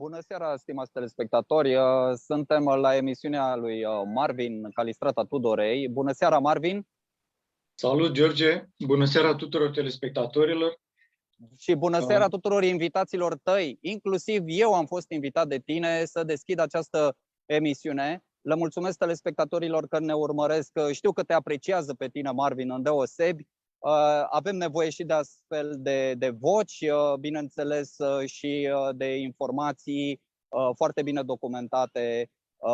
Bună seara, stimați telespectatori! Suntem la emisiunea lui Marvin Calistrata Tudorei. Bună seara, Marvin! Salut, George! Bună seara tuturor telespectatorilor! Și bună seara tuturor invitaților tăi! Inclusiv eu am fost invitat de tine să deschid această emisiune. Le mulțumesc telespectatorilor că ne urmăresc. Știu că te apreciază pe tine, Marvin, îndeosebi. Avem nevoie și de astfel de voci, bineînțeles, și de informații foarte bine documentate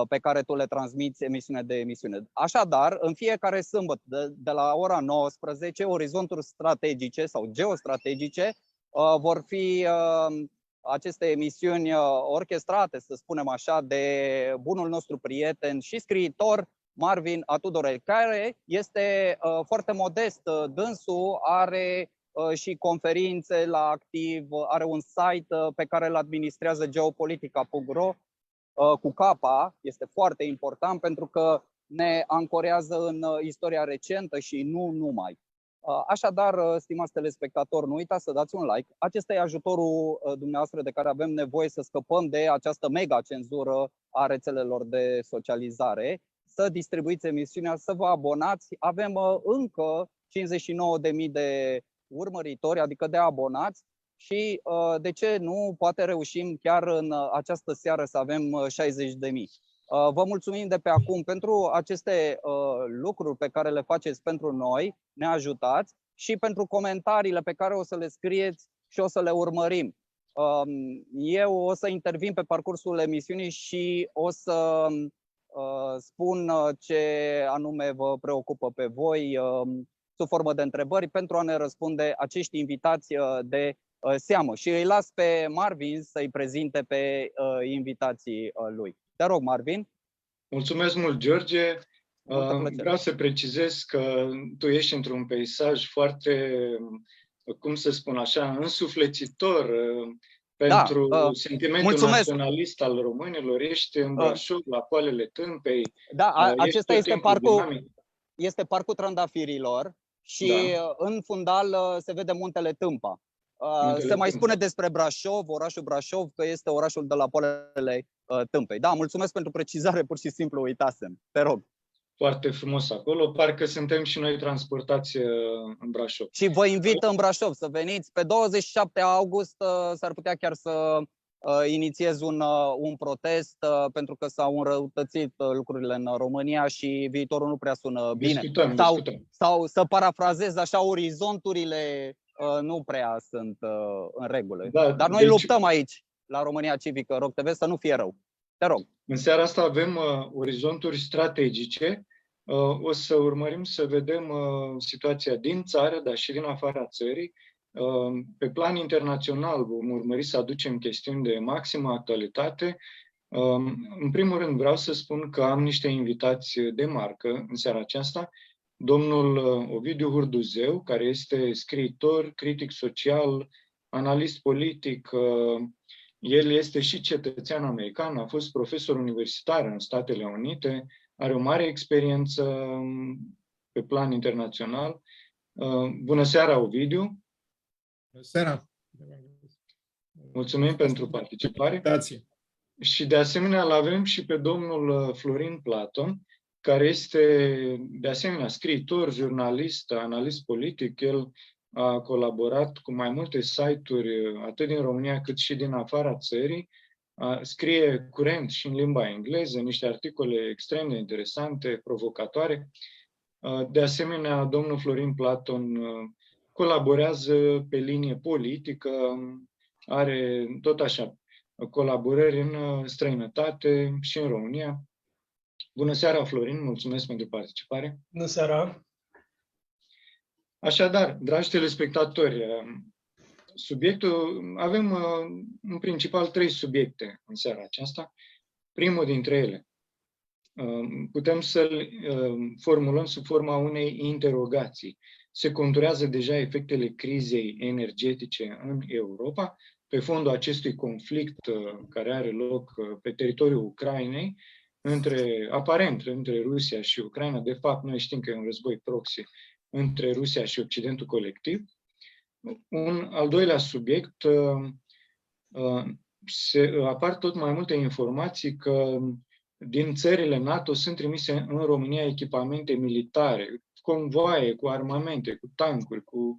pe care tu le transmiți emisiune de emisiune. Așadar, în fiecare sâmbătă, de la ora 19, orizonturi strategice sau geostrategice vor fi aceste emisiuni orchestrate, să spunem așa, de bunul nostru prieten și scriitor, Marvin Tudorei, care este foarte modest. Dânsul are și conferințe la activ, are un site pe care îl administrează geopolitica.ro cu capa. Este foarte important pentru că ne ancorează în istoria recentă și nu numai. Așadar, stimați telespectatori, nu uitați să dați un like. Acesta e ajutorul dumneavoastră de care avem nevoie să scăpăm de această mega cenzură a rețelelor de socializare. Să distribuiți emisiunea, să vă abonați. Avem încă 59.000 de urmăritori, adică de abonați. Și de ce nu, poate reușim chiar în această seară să avem 60.000. Vă mulțumim de pe acum pentru aceste lucruri pe care le faceți pentru noi, ne ajutați, și pentru comentariile pe care o să le scrieți și o să le urmărim. Eu o să intervin pe parcursul emisiunii și o să spun ce anume vă preocupă pe voi sub formă de întrebări pentru a ne răspunde acești invitați de seamă. Și îi las pe Marvin să-i prezinte pe invitații lui. Te rog, Marvin. Mulțumesc mult, George. Vreau să precizez că tu ești într-un peisaj foarte, cum să spun așa, însuflețitor pentru sentimentul naționalist al românilor. Ești în Brașov, la Poalele Tâmpei. Da, acesta este parcul Trandafirilor și în fundal se vede muntele Tâmpa. Se mai spune despre Brașov, orașul Brașov, că este orașul de la Poalele Tâmpei. Da, mulțumesc pentru precizare, pur și simplu uitasem. Te rog. Foarte frumos acolo, parcă suntem și noi transportați în Brașov. Și vă invit în Brașov să veniți. Pe 27 august s-ar putea chiar să inițiez un protest, pentru că s-au înrăutățit lucrurile în România și viitorul nu prea sună bine. Discutăm. Sau să parafrazez așa, orizonturile nu prea sunt în regulă. Dar noi luptăm aici, la România Civică, Rock TV, să nu fie rău. Te rog. În seara asta avem orizonturi strategice. O să urmărim să vedem situația din țară, dar și din afara țării. Pe plan internațional vom urmări să aducem chestiuni de maximă actualitate. În primul rând vreau să spun că am niște invitați de marcă în seara aceasta. Domnul Ovidiu Hurduzeu, care este scriitor, critic social, analist politic. El este și cetățean american, a fost profesor universitar în Statele Unite, are o mare experiență pe plan internațional. Bună seara, Ovidiu! Bună seara! Mulțumim pentru participare. Și de asemenea îl avem și pe domnul Florin Platon, care este de asemenea scriitor, jurnalist, analist politic. El a colaborat cu mai multe site-uri, atât din România cât și din afara țării. Scrie curent și în limba engleză niște articole extrem de interesante, provocatoare. De asemenea, domnul Florin Platon colaborează pe linie politică, are tot așa colaborări în străinătate și în România. Bună seara, Florin, mulțumesc pentru participare. Bună seara! Așadar, dragi telespectatori, avem în principal 3 subiecte în seara aceasta. Primul dintre ele putem să-l formulăm sub forma unei interogații. Se conturează deja efectele crizei energetice în Europa pe fondul acestui conflict care are loc pe teritoriul Ucrainei, aparent între Rusia și Ucraina. De fapt, noi știm că e un război proxy între Rusia și Occidentul colectiv. Un al doilea subiect, apar tot mai multe informații că din țările NATO sunt trimise în România echipamente militare, convoaie cu armamente, cu tancuri, cu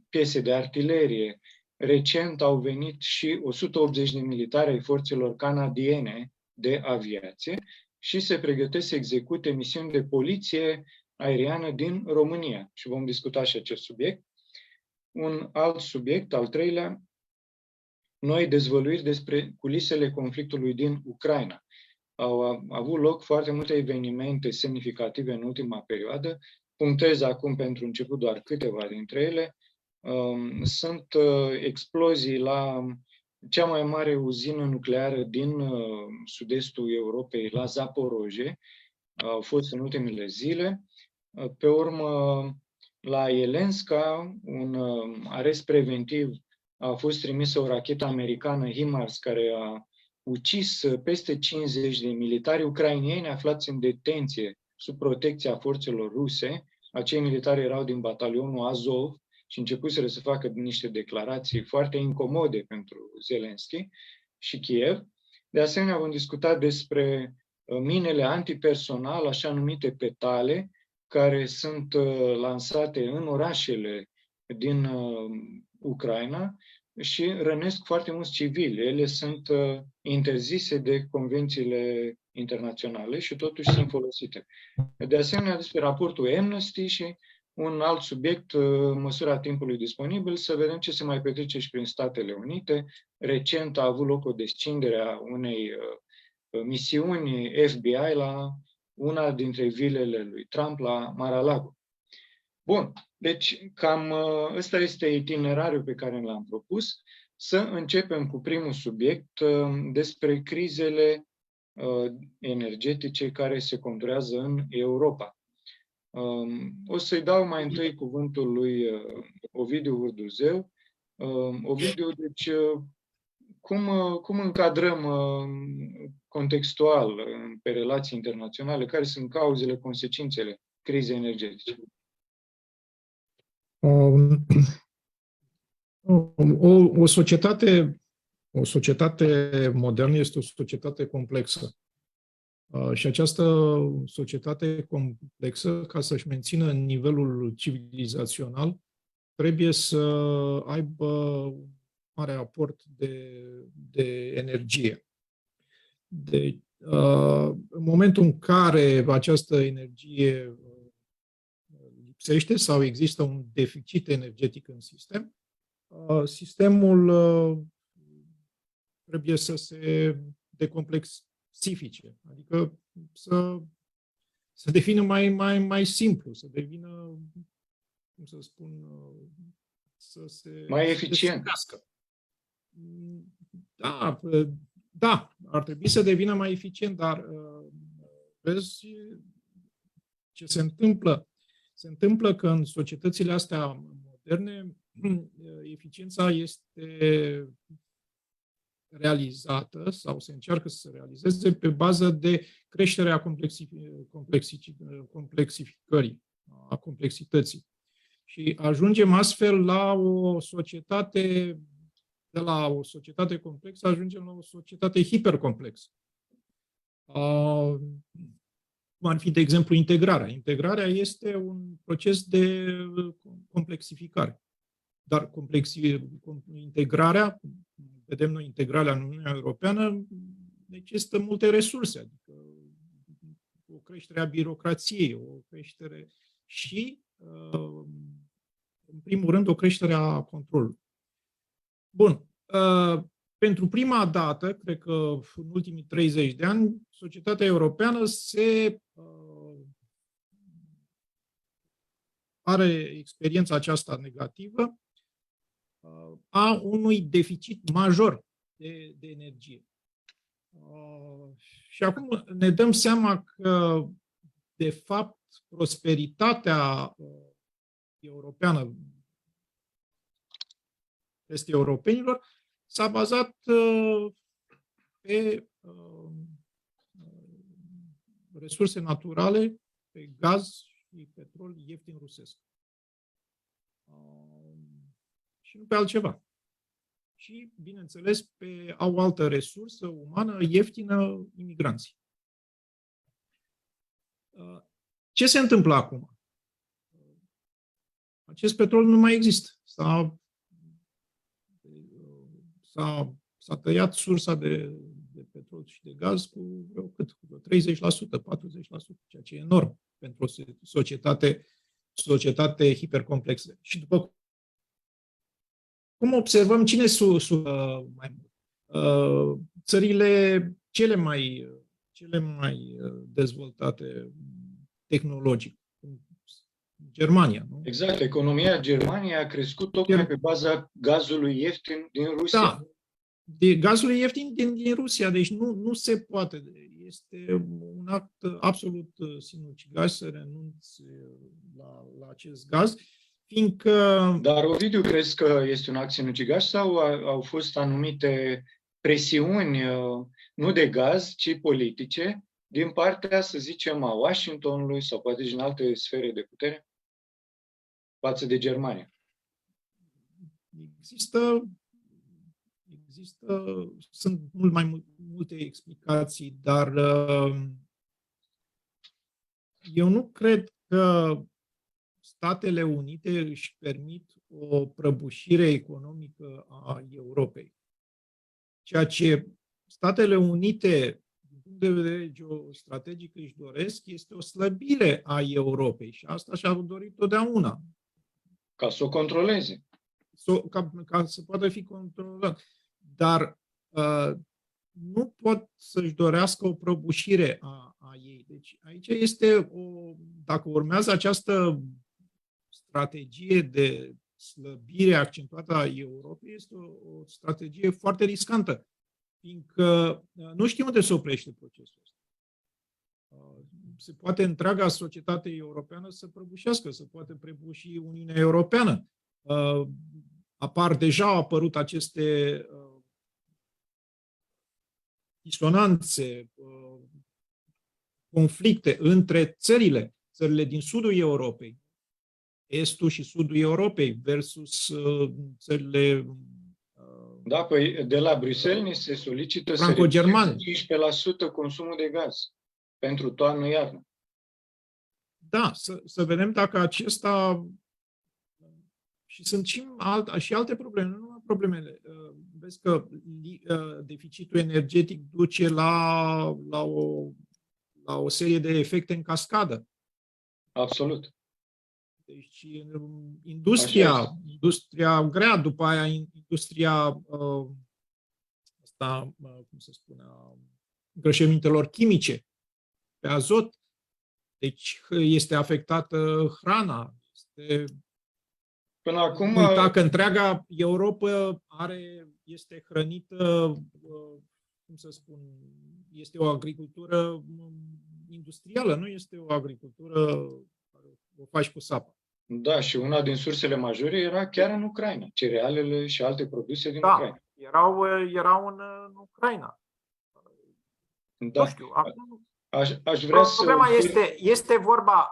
piese de artilerie. Recent au venit și 180 de militari ai forțelor canadiene de aviație și se pregătesc să execute misiuni de poliție aeriană din România. Și vom discuta și acest subiect. Un alt subiect, al treilea, noi dezvăluiri despre culisele conflictului din Ucraina. Au avut loc foarte multe evenimente semnificative în ultima perioadă. Punctez acum pentru început doar câteva dintre ele. Sunt explozii la cea mai mare uzină nucleară din sud-estul Europei, la Zaporozhe. Au fost în ultimele zile. Pe urmă, la Elenska, un arest preventiv, a fost trimisă o rachetă americană HIMARS care a ucis peste 50 de militari ucrainieni aflați în detenție sub protecția forțelor ruse. Acei militari erau din batalionul Azov și începuseră să facă niște declarații foarte incomode pentru Zelensky și Kiev. De asemenea, vom discuta despre minele antipersonal, așa numite petale, care sunt lansate în orașele din Ucraina și rănesc foarte mulți civili. Ele sunt interzise de convențiile internaționale și totuși sunt folosite. De asemenea, despre raportul Amnesty și un alt subiect, măsura timpului disponibil, să vedem ce se mai petrece și prin Statele Unite. Recent a avut loc o descindere a unei misiuni FBI la una dintre vilele lui Trump, la Mar-a-Lago. Bun, deci cam ăsta este itinerariul pe care l-am propus. Să începem cu primul subiect despre crizele energetice care se conturează în Europa. O să-i dau mai întâi cuvântul lui Ovidiu Hurduzeu. Ovidiu, deci cum încadrăm contextual pe relații internaționale, care sunt cauzele, consecințele crizei energetice? O societate modernă este o societate complexă. Și această societate complexă, ca să-și mențină nivelul civilizațional, trebuie să aibă mare aport de energie. Deci, în momentul în care această energie lipsește sau există un deficit energetic în sistem, sistemul trebuie să se decomplexifice, adică să devină mai simplu, să devină, cum să spun, să se mai eficient. Da, ar trebui să devină mai eficient, dar vezi ce se întâmplă? Se întâmplă că în societățile astea moderne eficiența este realizată sau se încearcă să se realizeze pe bază de creșterea complexificării, a complexității. Și ajungem astfel la o societate, de la o societate complexă, ajungem la o societate hipercomplexă. Cum ar fi, de exemplu, integrarea. Integrarea este un proces de complexificare. Dar integrarea, vedem noi integrarea în Uniunea Europeană, necesită multe resurse, adică o creștere a birocrației, o creștere și, în primul rând, o creștere a controlului. Bun. Pentru prima dată, cred că în ultimii 30 de ani, societatea europeană are experiența aceasta negativă a unui deficit major de energie. Și acum ne dăm seama că, de fapt, prosperitatea europeană, este europenilor, s-a bazat pe resurse naturale, pe gaz și petrol ieftin rusesc. Și nu pe altceva. și, bineînțeles, au o altă resursă umană ieftină, imigranții. Ce se întâmplă acum? Acest petrol nu mai există. S-a tăiat sursa de petrol și de gaz cu vreo 30%, 40%, ceea ce e enorm pentru o societate hipercomplexă. Și după cum observăm, cine mai mult? Țările cele mai dezvoltate tehnologic. Germania, nu? Exact. Economia Germaniei a crescut tocmai pe baza gazului ieftin din Rusia. Da. De gazul ieftin din Rusia, deci nu se poate. Este un act absolut sinucigaș să renunți la acest gaz, fiindcă... Dar, Ovidiu, crezi că este un act sinucigaș sau au fost anumite presiuni, nu de gaz, ci politice, din partea, să zicem, a Washingtonului sau poate din alte sfere de putere față de Germania? Sunt mult mai multe explicații, dar eu nu cred că Statele Unite își permit o prăbușire economică a Europei. Ceea ce Statele Unite, din punct de vedere geostrategic, își doresc este o slăbire a Europei și asta și-au dorit totdeauna. Ca să o controleze. Ca să poată fi controlat. Dar nu pot să-și dorească o prăbușire a ei. Deci aici este dacă urmează această strategie de slăbire accentuată a Europei, este o strategie foarte riscantă, fiindcă nu știm unde se oprește procesul ăsta. Se poate întreaga societate europeană să prăbușească, se poate prăbuși Uniunea Europeană. Deja au apărut aceste disonanțe, conflicte între țările din sudul Europei, estul și sudul Europei versus țările... Da, păi de la Bruxelles ni se solicită să franco-germane. 15% consumul de gaz pentru toamnă-iarnă. Da, să vedem dacă acesta... Și sunt și alte probleme, nu numai problemele. Vezi că deficitul energetic duce la o serie de efecte în cascadă. Absolut. Deci industria grea, după aia industria cum se spune, îngrășămintelor chimice pe azot. Deci este afectată hrana. Până acum... Uita că întreaga Europa este hrănită, cum să spun, este o agricultură industrială, nu este o agricultură care o faci cu sapă. Da, și una din sursele majore era chiar în Ucraina, cerealele și alte produse din Ucraina. Erau în Ucraina. Da. Nu știu, acum... Aș vrea problema este vorba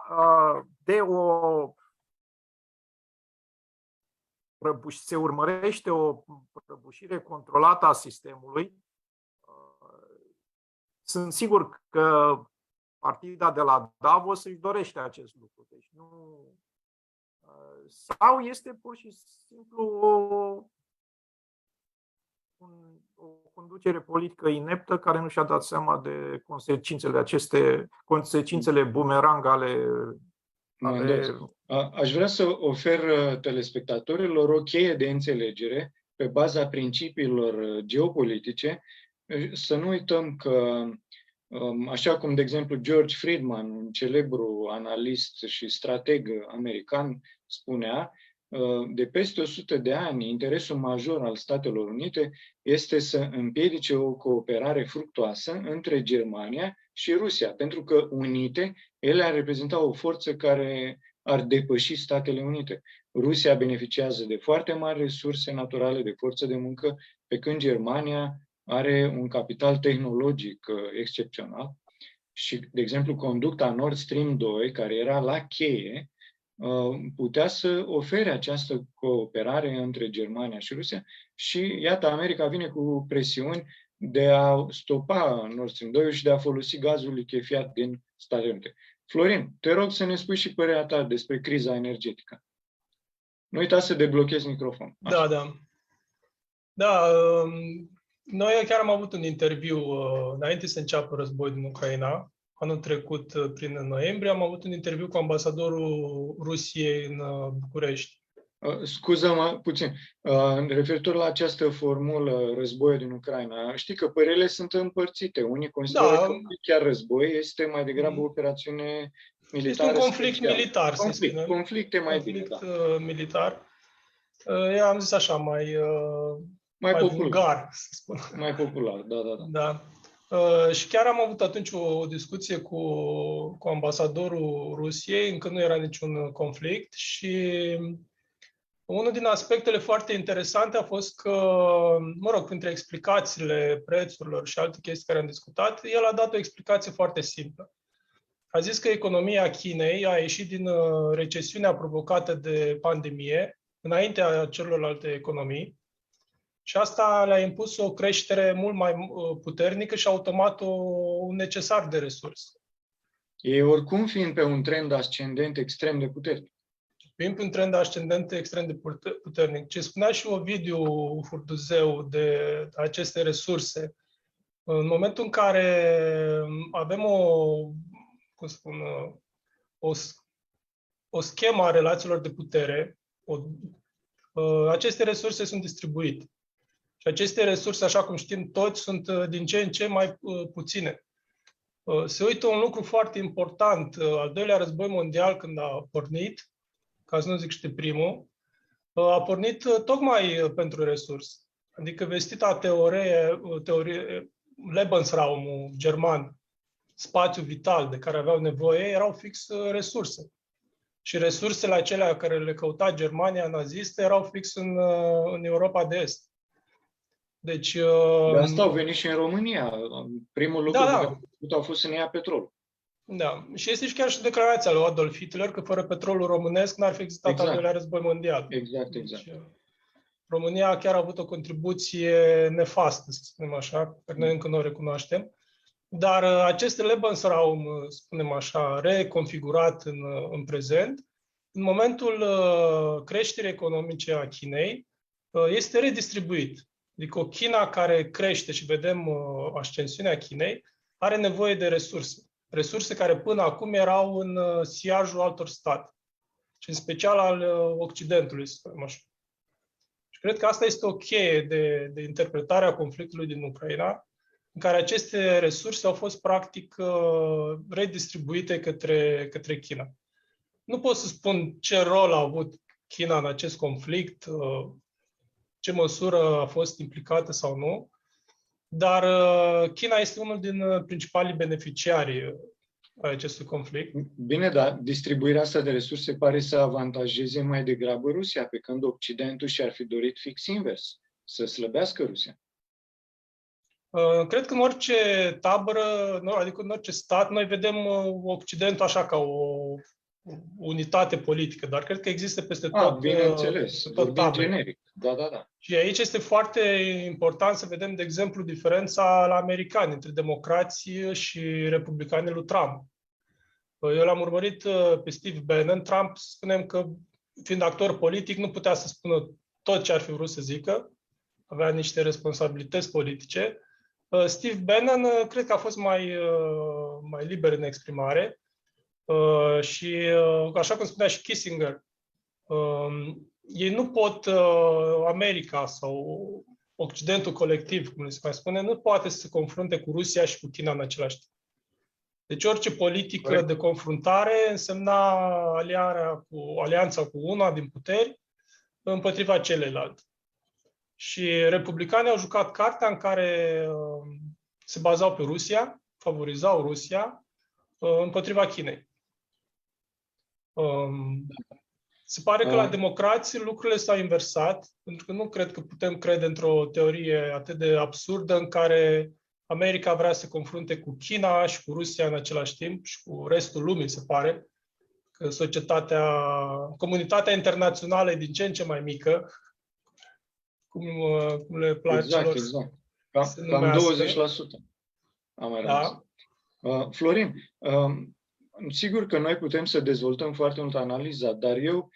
de se urmărește o prăbușire controlată a sistemului. Sunt sigur că partida de la Davos își dorește acest lucru. Deci sau este pur și simplu o conducere politică ineptă care nu și-a dat seama de consecințele bumerang ale Aș vrea să ofer telespectatorilor o cheie de înțelegere pe baza principiilor geopolitice. Să nu uităm că, așa cum, de exemplu, George Friedman, un celebru analist și strateg american, spunea, de peste 100 de ani, interesul major al Statelor Unite este să împiedice o cooperare fructuoasă între Germania și Rusia, pentru că unite, ele ar reprezenta o forță care ar depăși Statele Unite. Rusia beneficiază de foarte mari resurse naturale, de forță de muncă, pe când Germania are un capital tehnologic excepțional. Și, de exemplu, conducta Nord Stream 2, care era la cheie, putea să ofere această cooperare între Germania și Rusia și, iată, America vine cu presiuni de a stopa Nord Stream 2 și de a folosi gazul lichefiat din Statele Unite. Florin, te rog să ne spui și părerea ta despre criza energetică. Nu uita să deblochezi microfonul. Da, noi chiar am avut un interviu înainte să înceapă războiul din Ucraina. Anul trecut, prin noiembrie, am avut un interviu cu ambasadorul Rusiei în București. Scuză-mă puțin. Referitor la această formulă, războiul din Ucraina, știi că părerile sunt împărțite. Unii consideră că nu e chiar război, este mai degrabă o operațiune militară. Este un conflict militar, să spunem. Conflicte mai bine, militar. Eu am zis așa, mai popular. vulgar, să spun. Mai popular, da. Și chiar am avut atunci o discuție cu ambasadorul Rusiei, încă nu era niciun conflict și unul din aspectele foarte interesante a fost că, printre explicațiile prețurilor și alte chestii care am discutat, el a dat o explicație foarte simplă. A zis că economia Chinei a ieșit din recesiunea provocată de pandemie, înaintea celorlalte economii, și asta le-a impus o creștere mult mai puternică și automat un necesar de resurse. Ei oricum fiind pe un trend ascendent extrem de puternic. Fiind pe un trend ascendent extrem de puternic. Ce spunea și Ovidiu Furduzeu de aceste resurse, în momentul în care avem o schemă a relațiilor de putere, aceste resurse sunt distribuite. Și aceste resurse, așa cum știm toți, sunt din ce în ce mai puține. Se uită un lucru foarte important. Al doilea război mondial, când a pornit, ca să nu zic și primul, a pornit tocmai pentru resurse. Adică vestita teorie Lebensraum german, spațiu vital de care aveau nevoie, erau fix resurse. Și resursele acelea care le căuta Germania nazistă erau fix în Europa de Est. Deci, de asta au venit și în România. Primul lucru de făcut au fost să ne ia petrol. Da. Și este și chiar și declarația lui Adolf Hitler că fără petrolul românesc n-ar fi existat al doilea război mondial. Exact. Deci, România chiar a avut o contribuție nefastă, să spunem așa, pe noi încă nu o recunoaștem. Dar acest Lebensraum, spunem așa, reconfigurat în prezent, în momentul creșterii economice a Chinei, este redistribuit. Adică o China care crește și vedem ascensiunea Chinei, are nevoie de resurse. Resurse care până acum erau în siajul altor state. Și în special al Occidentului, să spunem așa. Și cred că asta este o cheie de interpretare a conflictului din Ucraina, în care aceste resurse au fost practic redistribuite către China. Nu pot să spun ce rol a avut China în acest conflict, ce măsură a fost implicată sau nu, dar China este unul din principalii beneficiari ai acestui conflict. Bine, dar distribuirea asta de resurse pare să avantajeze mai degrabă Rusia, pe când Occidentul și-ar fi dorit fix invers, să slăbească Rusia. Cred că în orice tabără, adică în orice stat, noi vedem Occidentul așa ca o unitate politică, dar cred că există peste tot. Bineînțeles, vorbim generic. Da. Și aici este foarte important să vedem, de exemplu, diferența la americani între democrații și republicanii lui Trump. Eu l-am urmărit pe Steve Bannon. Trump, spunem că, fiind actor politic, nu putea să spună tot ce ar fi vrut să zică. Avea niște responsabilități politice. Steve Bannon cred că a fost mai liber în exprimare. Și, așa cum spunea și Kissinger, ei nu pot, America sau Occidentul colectiv, cum se mai spune, nu poate să se confrunte cu Rusia și cu China în același timp. Deci orice politică de confruntare însemna alianța cu una din puteri împotriva celelalte. Și republicanii au jucat cartea în care se bazau pe Rusia, favorizau Rusia împotriva Chinei. Se pare că la democrații lucrurile s-au inversat, pentru că nu cred că putem crede într-o teorie atât de absurdă în care America vrea să se confrunte cu China și cu Rusia în același timp și cu restul lumii, se pare. că comunitatea internațională e din ce în ce mai mică, cum le place Exact, lor exact. să Cam numească. 20% am mai rămas. Da. Florin, sigur că noi putem să dezvoltăm foarte mult analiza, dar eu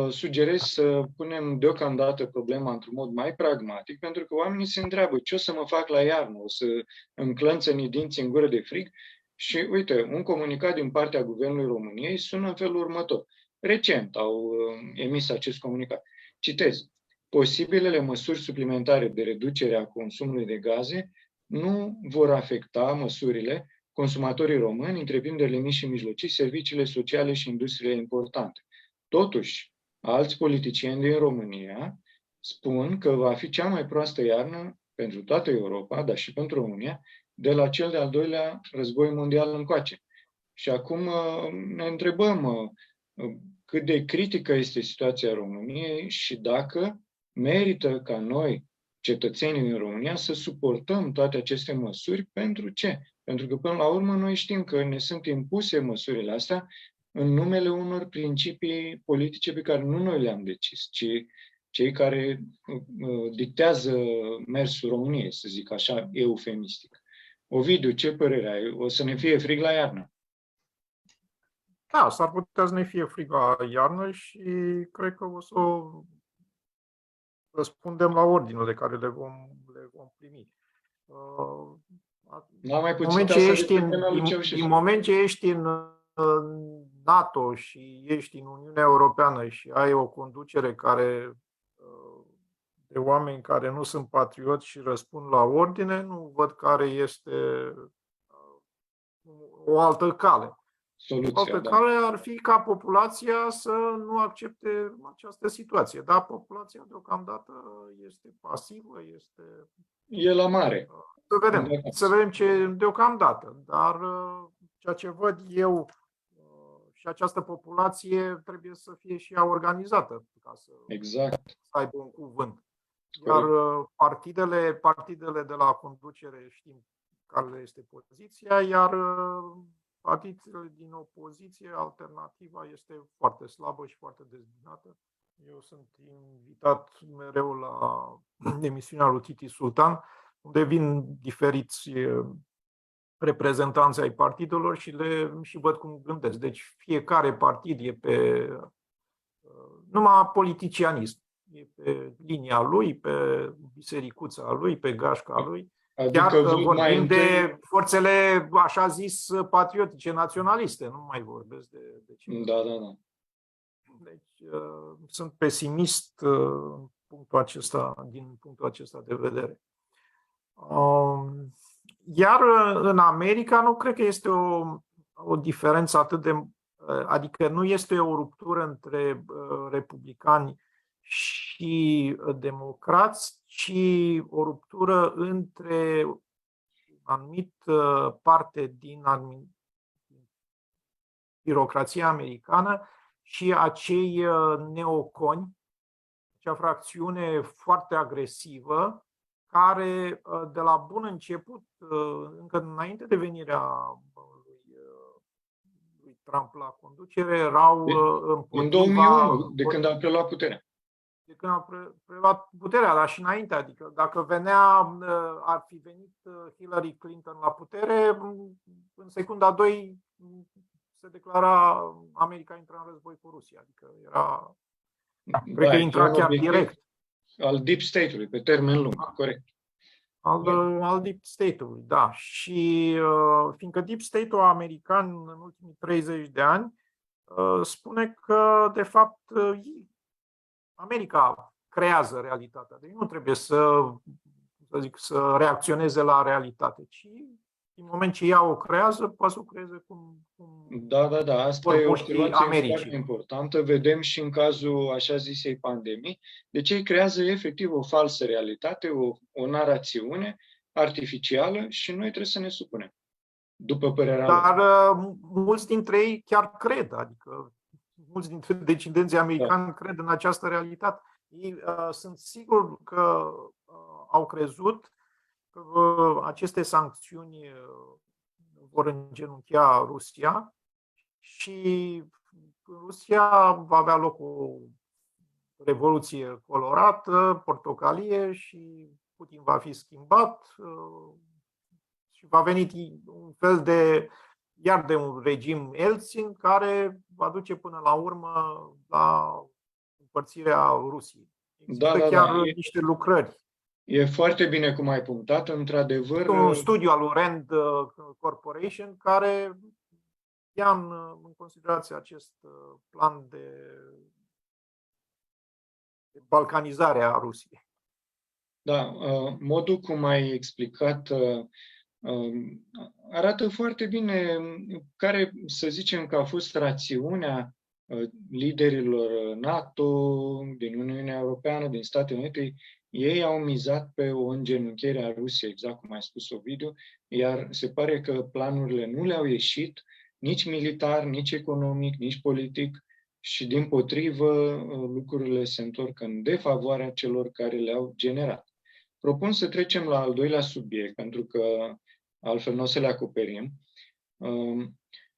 sugerez să punem deocamdată problema într-un mod mai pragmatic, pentru că oamenii se întreabă ce o să mă fac la iarnă, o să îmi clănțăni dinții în gură de frig? Și uite, un comunicat din partea Guvernului României sună în felul următor. Recent au emis acest comunicat. Citez. Posibilele măsuri suplimentare de reducere a consumului de gaze nu vor afecta măsurile consumatorii români, întreprinderile mici și mijlocii, serviciile sociale și industriile importante. Totuși, alți politicieni din România spun că va fi cea mai proastă iarnă pentru toată Europa, dar și pentru România, de la cel de-al doilea război mondial încoace. Și acum ne întrebăm cât de critică este situația României și dacă merită ca noi, cetățenii din România, să suportăm toate aceste măsuri. Pentru ce? Pentru că, până la urmă, noi știm că ne sunt impuse măsurile astea în numele unor principii politice pe care nu noi le-am decis, ci cei care dictează mersul României, să zic așa, eufemistic. Ovidiu, ce părere ai? O să ne fie frig la iarnă? Da, s-ar putea să ne fie frig la iarnă și cred că o să răspundem la ordinele care le vom primi. Din moment ce ești în NATO și ești în Uniunea Europeană și ai o conducere de oameni care nu sunt patrioți și răspund la ordine, nu văd care este o altă cale. Soluția, o altă cale ar fi ca populația să nu accepte această situație. Da, populația deocamdată este pasivă, e la mare. Să vedem ce deocamdată. Dar ceea ce văd eu și această populație trebuie să fie și ea organizată ca să aibă un cuvânt. Iar partidele de la conducere știm care este poziția, iar partidele din opoziție, alternativa este foarte slabă și foarte dezbinată. Eu sunt invitat mereu la emisiunea lui Titi Sultan, unde vin diferiți reprezentanți ai partidelor și văd cum gândesc. Deci fiecare partid e pe numai politicianism. E pe linia lui, pe bisericuța lui, pe gașca lui. Adică chiar vorbim de forțele, așa zis, patriotice, naționaliste. Nu mai vorbesc de ce. Da. Deci sunt pesimist din punctul acesta de vedere. Iar în America nu cred că este o diferență atât de... Adică nu este o ruptură între republicani și democrați, ci o ruptură între o anumită parte din birocrația americană și acei neoconi, acea fracțiune foarte agresivă, care de la bun început, încă înainte de venirea lui Trump la conducere, erau împotriva... În 2001, de când a preluat puterea. De când a preluat puterea, dar și înainte. Adică dacă ar fi venit Hillary Clinton la putere, în secunda 2 se declara America intră în război cu Rusia. Adică cred că intra chiar direct. Al Deep State-ului, pe termen lung, corect. Al Deep State-ului, da. Și fiindcă Deep State-ul american în ultimii 30 de ani spune că, de fapt, America creează realitatea. Deci nu trebuie să să reacționeze la realitate, ci în moment ce ea o creează, poate să o creeze cum Da. Asta e o observație foarte importantă. Vedem și în cazul așa zisei pandemii. Deci ei creează efectiv o falsă realitate, o narațiune artificială și noi trebuie să ne supunem. După părerea lor. Dar mulți dintre ei chiar cred, adică mulți dintre decidenții americani cred în această realitate. Ei sunt sigur că au crezut că aceste sancțiuni vor îngenunchea Rusia și în Rusia va avea loc o revoluție colorată, portocalie și Putin va fi schimbat și va veni un fel de un regim Elțin care va duce până la urmă la împărțirea Rusiei. Există chiar niște lucrări. E foarte bine cum ai punctat, într-adevăr. Un studiu al Rand Corporation care ia în considerație acest plan de balcanizare a Rusiei. Da, modul cum ai explicat arată foarte bine care, să zicem că a fost rațiunea liderilor NATO, din Uniunea Europeană, din Statele Unite. Ei au mizat pe o îngenunchiere a Rusiei, exact cum ai spus, Ovidiu, iar se pare că planurile nu le-au ieșit nici militar, nici economic, nici politic și, dimpotrivă, lucrurile se întorc în defavoarea celor care le-au generat. Propun să trecem la al doilea subiect, pentru că altfel nu o să le acoperim.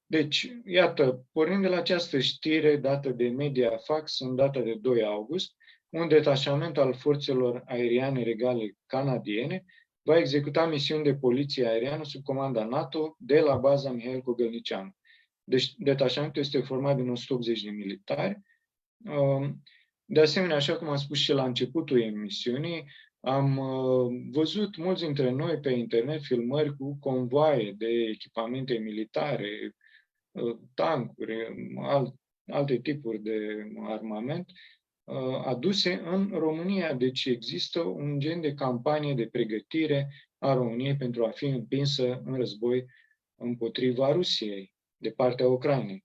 Deci, iată, pornind de la această știre dată de Mediafax în data de 2 august, un detașament al forțelor aeriane regale canadiene va executa misiuni de poliție aeriană sub comanda NATO de la baza Mihail Cogălnicianu. Deci, detașamentul este format din 180 de militari. De asemenea, așa cum am spus și la începutul emisiunii, am văzut mulți dintre noi pe internet filmări cu convoaie de echipamente militare, tancuri, alte tipuri de armament aduse în România. Deci există un gen de campanie de pregătire a României pentru a fi împinsă în război împotriva Rusiei, de partea Ucrainei.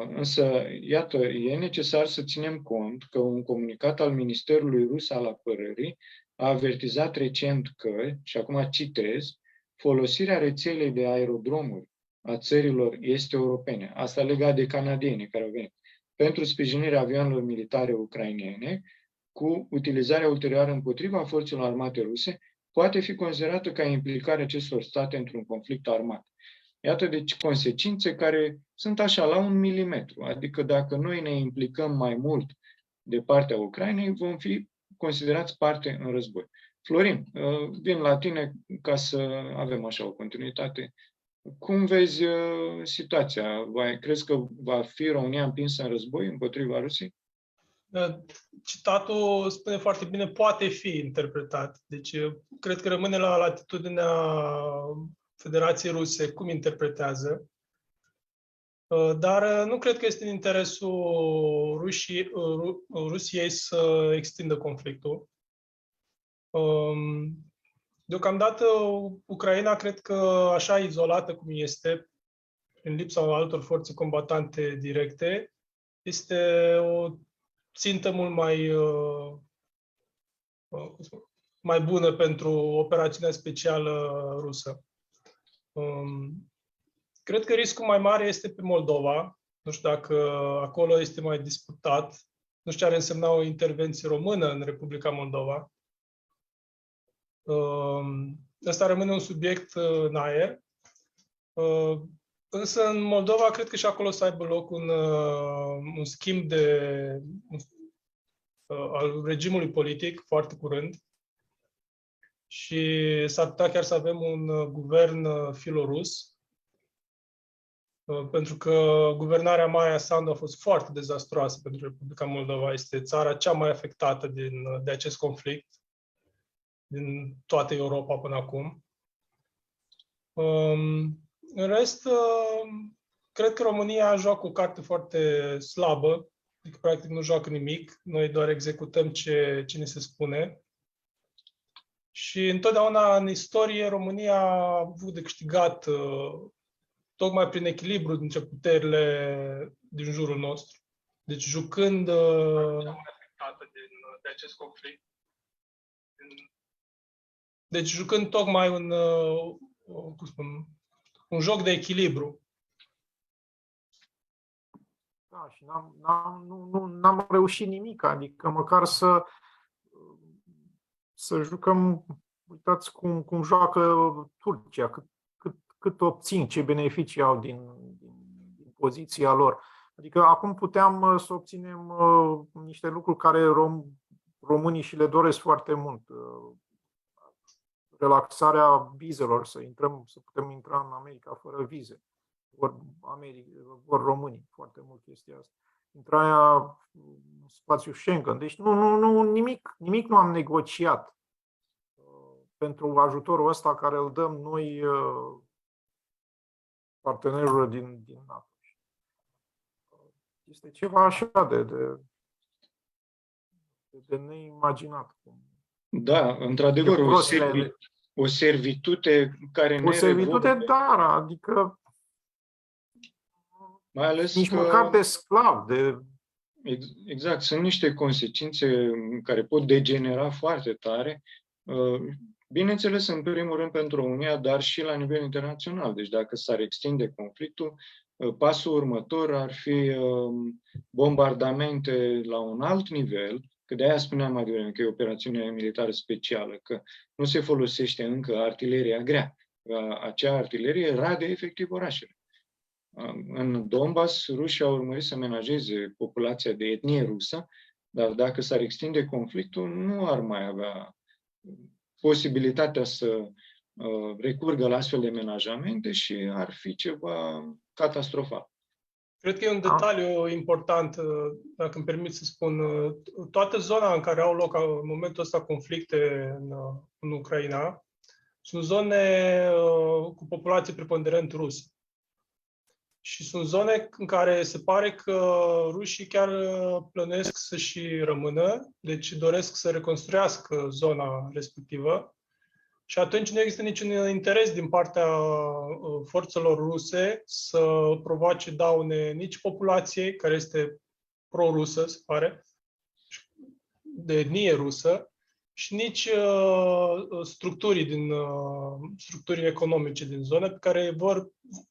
Însă, iată, e necesar să ținem cont că un comunicat al Ministerului Rus al Apărării a avertizat recent că, și acum citez, folosirea rețelei de aerodromuri a țărilor este europene, asta legat de canadieni care au venit, pentru sprijinirea avioanelor militare ucrainene, cu utilizarea ulterioară împotriva forțelor armate ruse, poate fi considerată ca implicarea acestor state într-un conflict armat. Iată, deci, consecințe care sunt așa, la 1 milimetru. Adică dacă noi ne implicăm mai mult de partea Ucrainei, vom fi considerați parte în război. Florin, vin la tine ca să avem așa o continuitate. Cum vezi situația? Crezi că va fi România împinsă în război împotriva Rusiei? Citatul spune foarte bine, poate fi interpretat. Deci, cred că rămâne la latitudinea Federației Ruse cum interpretează. Dar nu cred că este în interesul Rusiei să extindă conflictul. Deocamdată, Ucraina, cred că așa izolată cum este, în lipsa altor forțe combatante directe, este o țintă mult mai bună pentru operațiunea specială rusă. Cred că riscul mai mare este pe Moldova. Nu știu dacă acolo este mai disputat. Nu știu ce are însemna o intervenție română în Republica Moldova. Ăsta rămâne un subiect în aer. Însă în Moldova cred că și acolo să aibă loc un schimb al regimului politic foarte curând. Și s-ar putea chiar să avem un guvern filorus, pentru că guvernarea Maia Sandu a fost foarte dezastruoasă pentru Republica Moldova. Este țara cea mai afectată de acest conflict din toată Europa până acum. În rest, cred că România joacă o carte foarte slabă, adică practic nu joacă nimic, noi doar executăm ce ne se spune. Și întotdeauna în istorie România a avut de câștigat tocmai prin echilibru dintre puterile din jurul nostru. Deci jucând afectată de acest conflict. Deci jucând tocmai un joc de echilibru. Da, și n-am reușit nimic, adică măcar să jucăm, uitați cum joacă Turcia, cât obțin, ce beneficii au din poziția lor. Adică acum puteam să obținem niște lucruri care românii și le doresc foarte mult. Relaxarea vizelor, să putem intra în America fără vize. Vor românii foarte mult chestia asta. Intrarea în spațiul Schengen. Deci nimic nu am negociat pentru ajutorul ăsta care îl dăm noi partenerilor din NATO. Este ceva așa de neimaginat. Da, într-adevăr, o servitute care o servitute, dar, adică mai ales nici că, măcar de sclav. exact, sunt niște consecințe care pot degenera foarte tare, bineînțeles, în primul rând pentru România, dar și la nivel internațional. Deci dacă s-ar extinde conflictul, pasul următor ar fi bombardamente la un alt nivel, că de-aia spuneam mai devreme că e o operațiune militară specială, că nu se folosește încă artileria grea. Acea artilerie rade efectiv orașele. În Donbass, rușii au urmărit să menajeze populația de etnie rusă, dar dacă s-ar extinde conflictul, nu ar mai avea posibilitatea să recurgă la astfel de menajamente și ar fi ceva catastrofal. Cred că e un detaliu important, dacă îmi permit să spun. Toată zona în care au loc în momentul ăsta conflicte în Ucraina sunt zone cu populație preponderent rusă. Și sunt zone în care se pare că rușii chiar plănuiesc să și rămână, deci doresc să reconstruiască zona respectivă. Și atunci nu există niciun interes din partea forțelor ruse să provoace daune nici populației, care este pro-rusă, se pare, de etnie rusă, și nici structurii economice din zonă pe care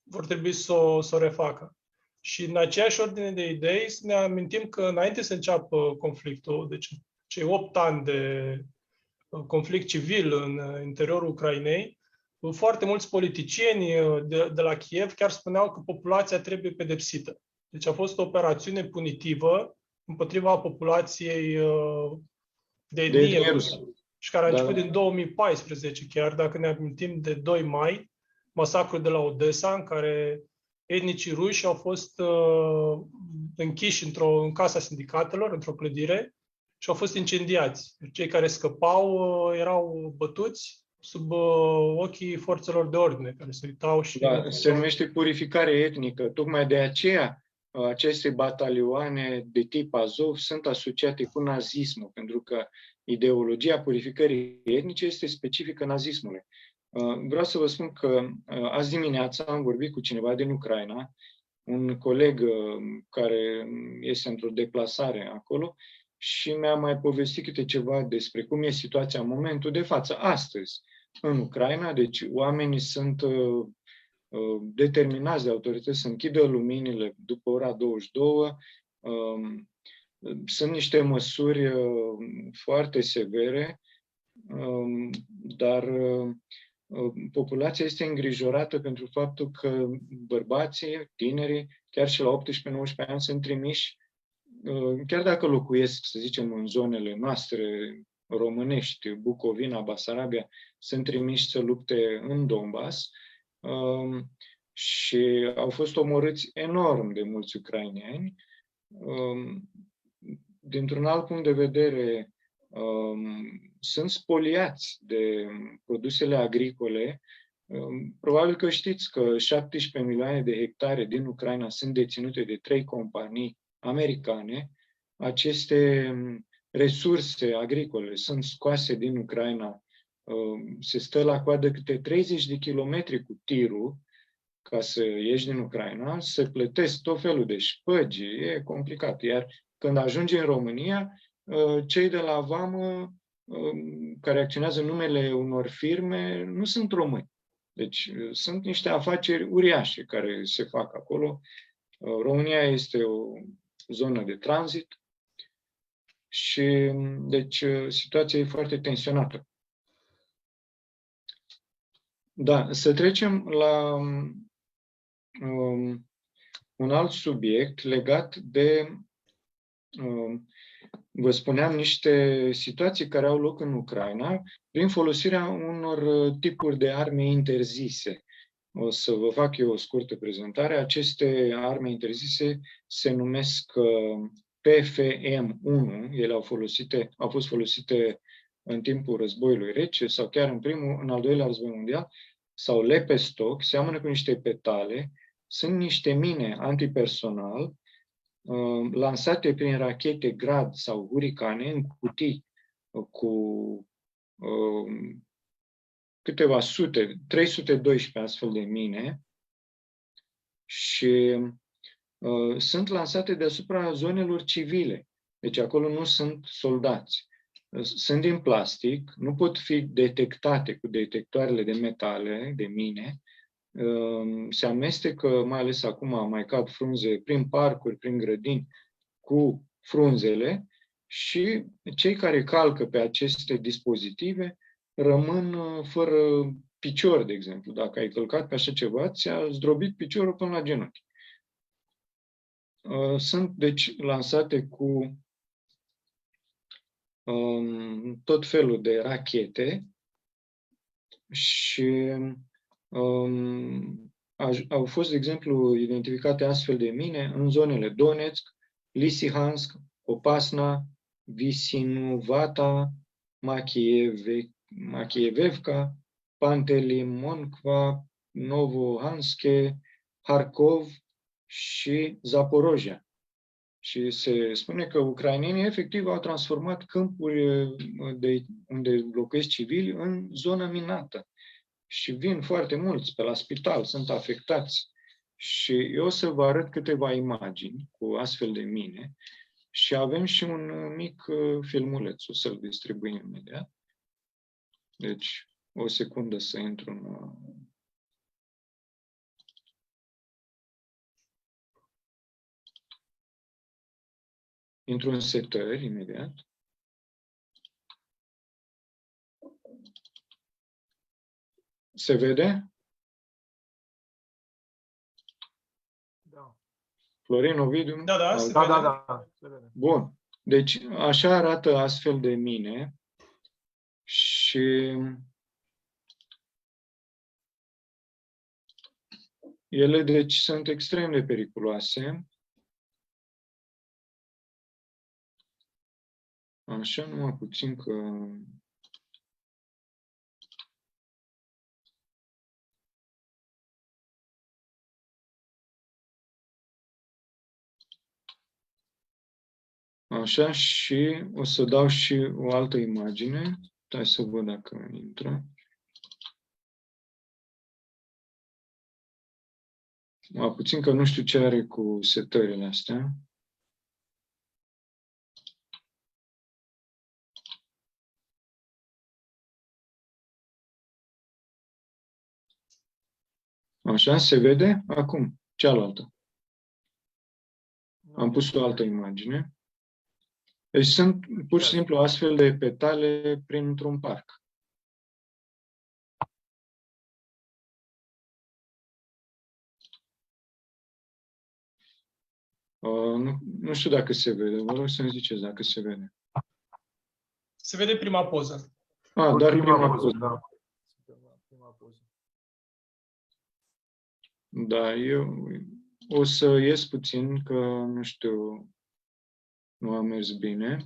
vor trebui să o refacă. Și în aceeași ordine de idei să ne amintim că înainte să înceapă conflictul, deci cei 8 ani de conflict civil în interiorul Ucrainei, foarte mulți politicieni de la Kiev chiar spuneau că populația trebuie pedepsită. Deci a fost o operațiune punitivă împotriva populației de etnie rusă. Și care a început din 2014, chiar dacă ne amintim de 2 mai, masacrul de la Odessa, în care etnicii ruși au fost închiși în casa sindicatelor, într-o clădire, și au fost incendiați. Cei care scăpau erau bătuți sub ochii forțelor de ordine, care se uitau și... Da, se numește purificare etnică. Tocmai de aceea aceste batalioane de tip Azov sunt asociate cu nazismul, pentru că ideologia purificării etnice este specifică nazismului. Vreau să vă spun că azi dimineața am vorbit cu cineva din Ucraina, un coleg care este într-o deplasare acolo, și mi-a mai povestit câte ceva despre cum e situația în momentul de față, astăzi, în Ucraina. Deci oamenii sunt determinați de autorități să închidă luminile după ora 22. Sunt niște măsuri foarte severe, dar populația este îngrijorată pentru faptul că bărbații, tinerii, chiar și la 18-19 ani sunt trimiși, chiar dacă locuiesc, să zicem, în zonele noastre românești, Bucovina, Basarabia, sunt trimiși să lupte în Donbass și au fost omorâți enorm de mulți ucraineni. Dintr-un alt punct de vedere, sunt spoliați de produsele agricole. Probabil că știți că 17 milioane de hectare din Ucraina sunt deținute de 3 companii americane. Aceste resurse agricole sunt scoase din Ucraina. Se stă la coadă câte 30 de kilometri cu tirul ca să ieși din Ucraina, se plătesc tot felul de șpăgi, e complicat. Iar când ajunge în România, cei de la vamă care acționează în numele unor firme nu sunt români. Deci sunt niște afaceri uriașe care se fac acolo. România este o zonă de tranzit și deci situația e foarte tensionată. Da, să trecem la un alt subiect legat de, vă spuneam, niște situații care au loc în Ucraina prin folosirea unor tipuri de arme interzise. O să vă fac eu o scurtă prezentare. Aceste arme interzise se numesc PFM-1. Ele au fost folosite în timpul războiului rece sau chiar în al doilea război mondial, sau Lepestoc, seamănă cu niște petale, sunt niște mine antipersonal lansate prin rachete Grad sau Hurricane în cutii cu câteva sute, 312 astfel de mine și sunt lansate deasupra zonelor civile. Deci acolo nu sunt soldați. Sunt din plastic, nu pot fi detectate cu detectoarele de metale, de mine. Se amestecă, mai ales acum mai cad frunze prin parcuri, prin grădini, cu frunzele și cei care calcă pe aceste dispozitive rămân fără picior, de exemplu. Dacă ai călcat pe așa ceva, ți-a zdrobit piciorul până la genunchi. Sunt, deci, lansate cu tot felul de rachete și au fost, de exemplu, identificate astfel de mine în zonele Donetsk, Lysychansk, Popasna, Visinovata, Makievevka, Pantelimonkva, Novohanske, Harkov și Zaporozhia. Și se spune că ucrainenii efectiv au transformat câmpuri unde locuiesc civili în zonă minată. Și vin foarte mulți pe la spital, sunt afectați. Și eu o să vă arăt câteva imagini cu astfel de mine și avem și un mic filmuleț, o să-l distribuim imediat. Deci, o secundă să intru în setări imediat. Se vede? Da. Florin, Ovidiu? Da, se Da, vede. da, se vede. Bun. Deci, așa arată astfel de mine și ele, deci, sunt extrem de periculoase. Așa, numai puțin că... Așa, și o să dau și o altă imagine. Hai să văd dacă intră. Mai puțin că nu știu ce are cu setările astea. Așa, se vede? Acum, cealaltă. Am pus o altă imagine. Deci sunt pur și simplu astfel de petale printr-un parc. Nu știu dacă se vede. Vă rog să-mi ziceți dacă se vede. Se vede prima poză. Doar prima poză. Da. Da, eu o să ies puțin, că nu știu, nu a mers bine.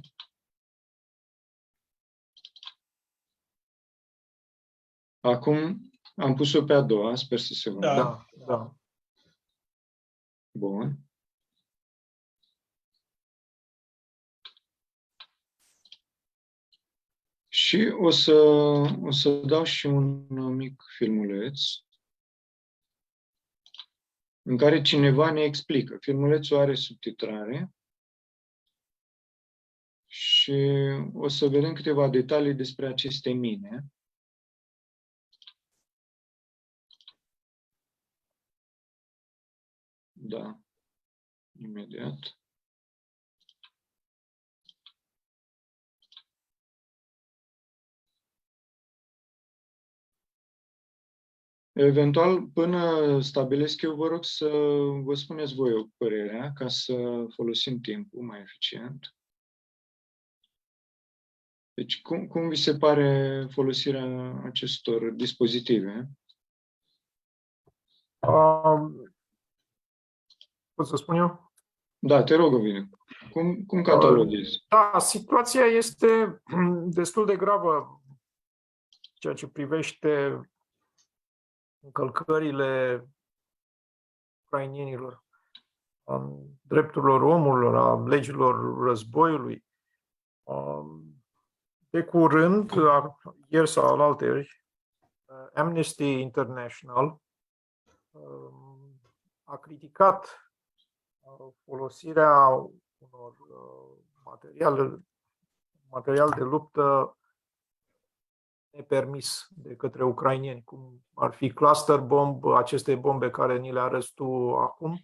Acum am pus-o pe a doua, sper să se vadă. Da. Da. Bun. Și o să dau și un mic filmuleț în care cineva ne explică. Filmulețul are subtitrare și o să vedem câteva detalii despre aceste mine. Da, imediat. Eventual, până stabilesc eu, vă rog să vă spuneți voi o părerea ca să folosim timpul mai eficient. Deci, cum vi se pare folosirea acestor dispozitive? Pot să spun eu? Da, te rog, Ovidiu. Cum catalogezi? Da, situația este destul de gravă ceea ce privește încălcările ucrainienilor, a drepturilor omului, a legilor războiului. De curând, ieri sau alaltăieri, Amnesty International a criticat folosirea unor material de luptă nepermis de către ucrainieni, cum ar fi cluster bomb, aceste bombe care ni le arăți tu acum.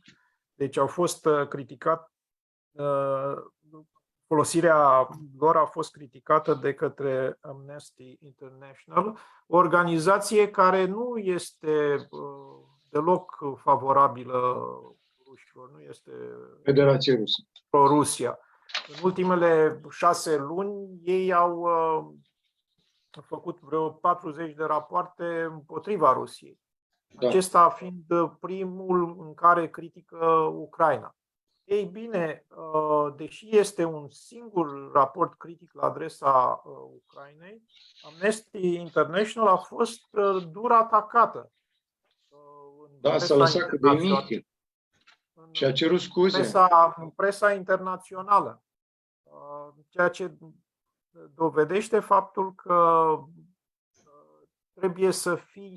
Deci au fost criticat, folosirea lor a fost criticată de către Amnesty International, o organizație care nu este deloc favorabilă rușilor, nu este Federația Rusă. pro-Rusia. În ultimele 6 luni, ei au făcut vreo 40 de rapoarte împotriva Rusiei. Da. Acesta fiind primul în care critică Ucraina. Ei bine, deși este un singur raport critic la adresa Ucrainei, Amnesty International a fost dur atacată. Da, s-a lăsat cât de mic și a cerut scuze. În presa internațională. Ceea ce dovedește faptul că trebuie să fii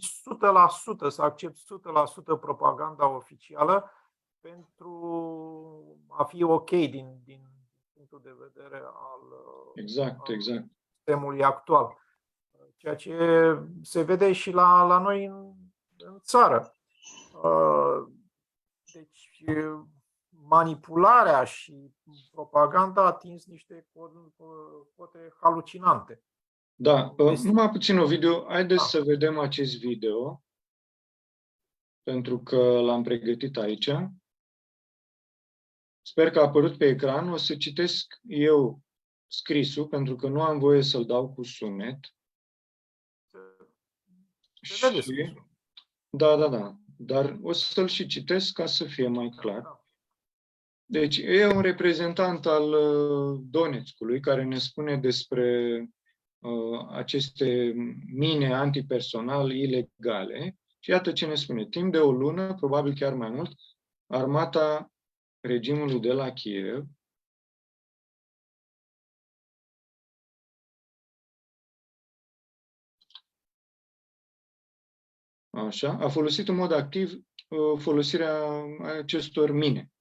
100%, să accepti 100% propaganda oficială pentru a fi ok din punctul de vedere al Exact. sistemului actual. Ceea ce se vede și la noi în țară. Deci manipularea și propaganda a atins niște cote halucinante. Da, numai puțin, Ovidiu, haideți să vedem acest video, pentru că l-am pregătit aici. Sper că a apărut pe ecran. O să citesc eu scrisul, pentru că nu am voie să-l dau cu sunet. Se vede scrisul. Da. Dar o să-l și citesc ca să fie mai clar. Deci, e un reprezentant al Donetskului care ne spune despre aceste mine antipersonal ilegale. Și iată ce ne spune. Timp de o lună, probabil chiar mai mult, armata regimului de la Kiev a folosit în mod activ folosirea acestor mine.